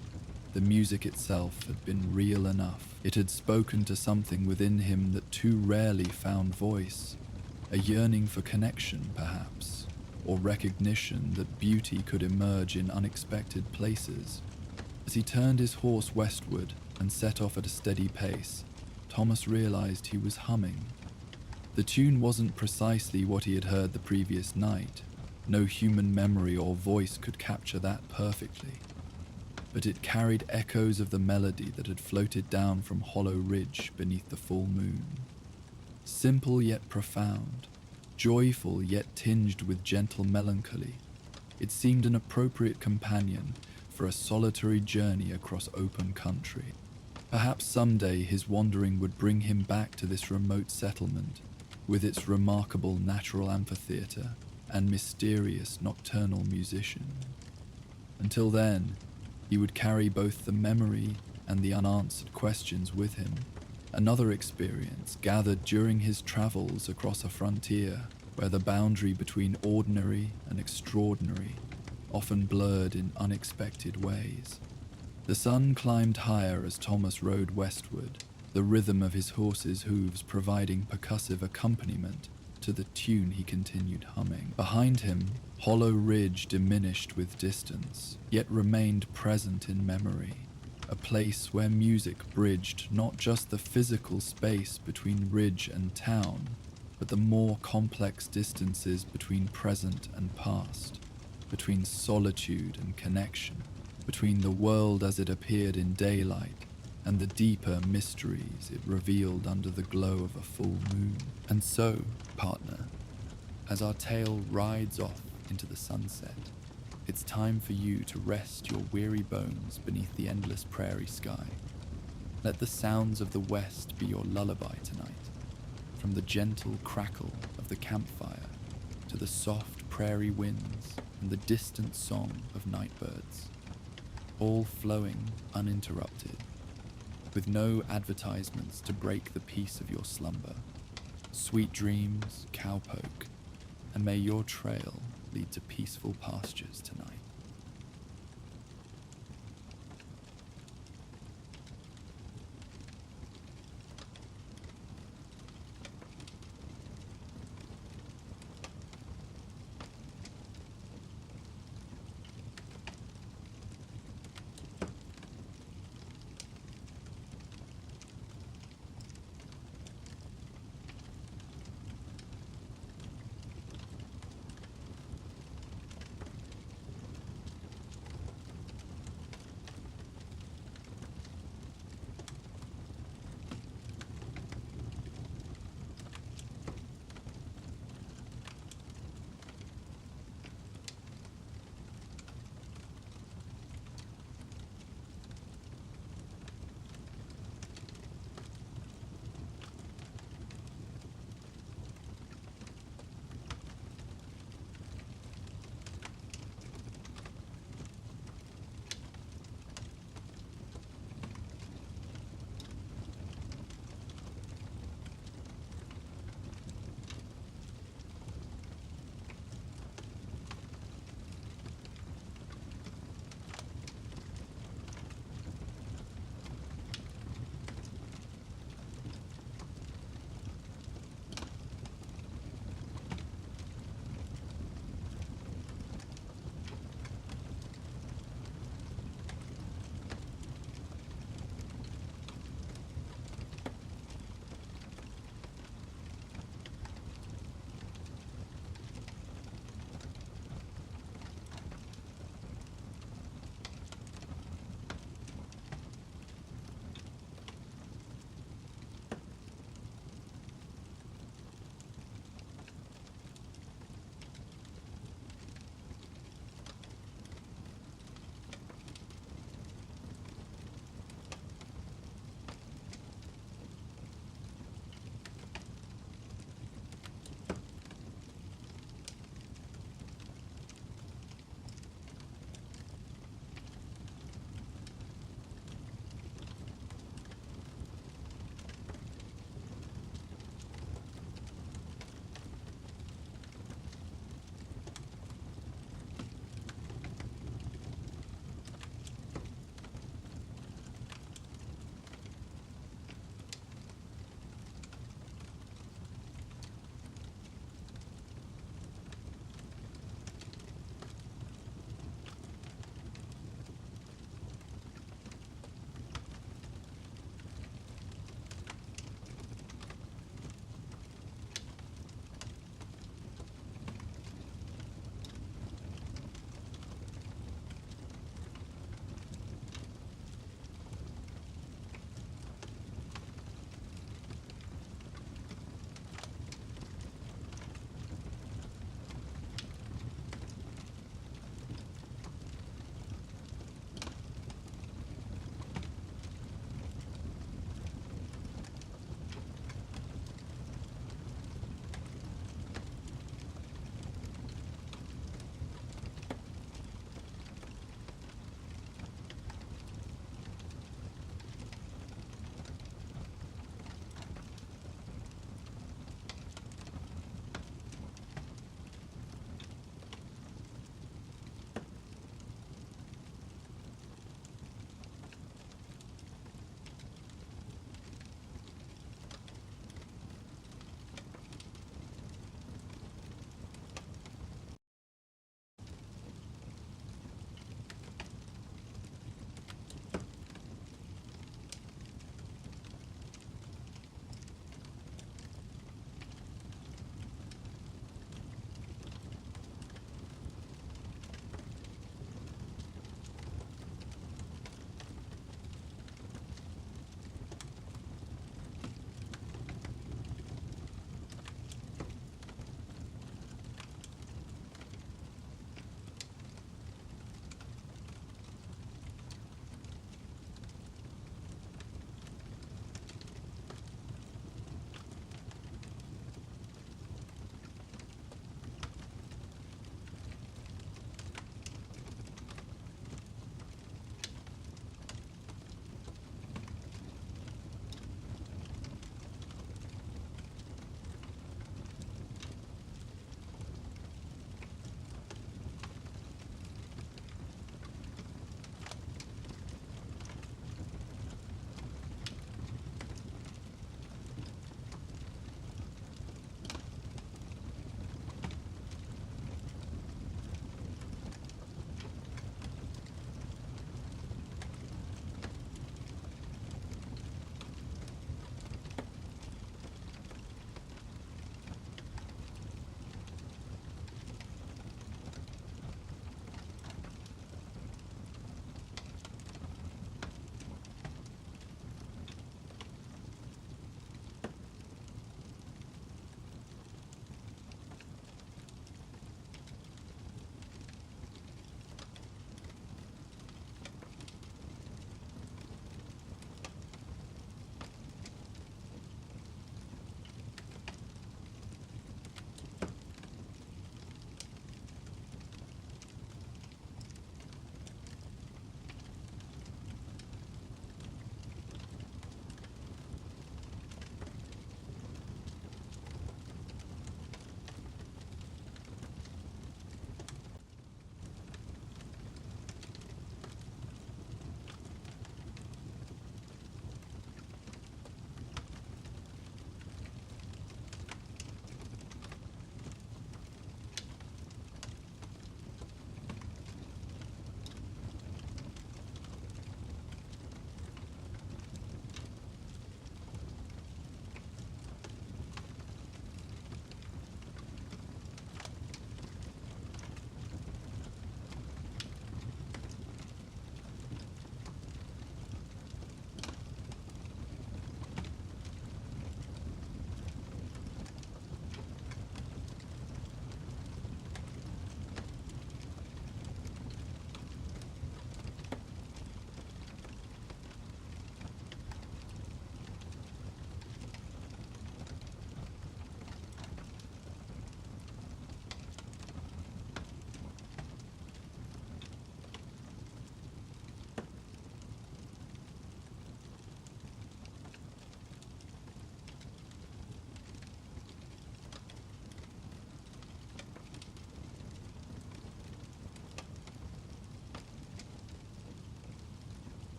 the music itself had been real enough. It had spoken to something within him that too rarely found voice, a yearning for connection, perhaps, or recognition that beauty could emerge in unexpected places. As he turned his horse westward and set off at a steady pace, Thomas realized he was humming. The tune wasn't precisely what he had heard the previous night. No human memory or voice could capture that perfectly. But it carried echoes of the melody that had floated down from Hollow Ridge beneath the full moon. Simple yet profound, joyful yet tinged with gentle melancholy, it seemed an appropriate companion for a solitary journey across open country. Perhaps someday his wandering would bring him back to this remote settlement, with its remarkable natural amphitheater and mysterious nocturnal musician. Until then, he would carry both the memory and the unanswered questions with him, another experience gathered during his travels across a frontier where the boundary between ordinary and extraordinary often blurred in unexpected ways. The sun climbed higher as Thomas rode westward, the rhythm of his horse's hooves providing percussive accompaniment to the tune he continued humming. Behind him, Hollow Ridge diminished with distance, yet remained present in memory, a place where music bridged not just the physical space between ridge and town, but the more complex distances between present and past, between solitude and connection, between the world as it appeared in daylight and the deeper mysteries it revealed under the glow of a full moon. And so, partner, as our tale rides off into the sunset, it's time for you to rest your weary bones beneath the endless prairie sky. Let the sounds of the west be your lullaby tonight, from the gentle crackle of the campfire to the soft prairie winds and the distant song of nightbirds, all flowing uninterrupted, with no advertisements to break the peace of your slumber. Sweet dreams, cowpoke, and may your trail lead to peaceful pastures tonight.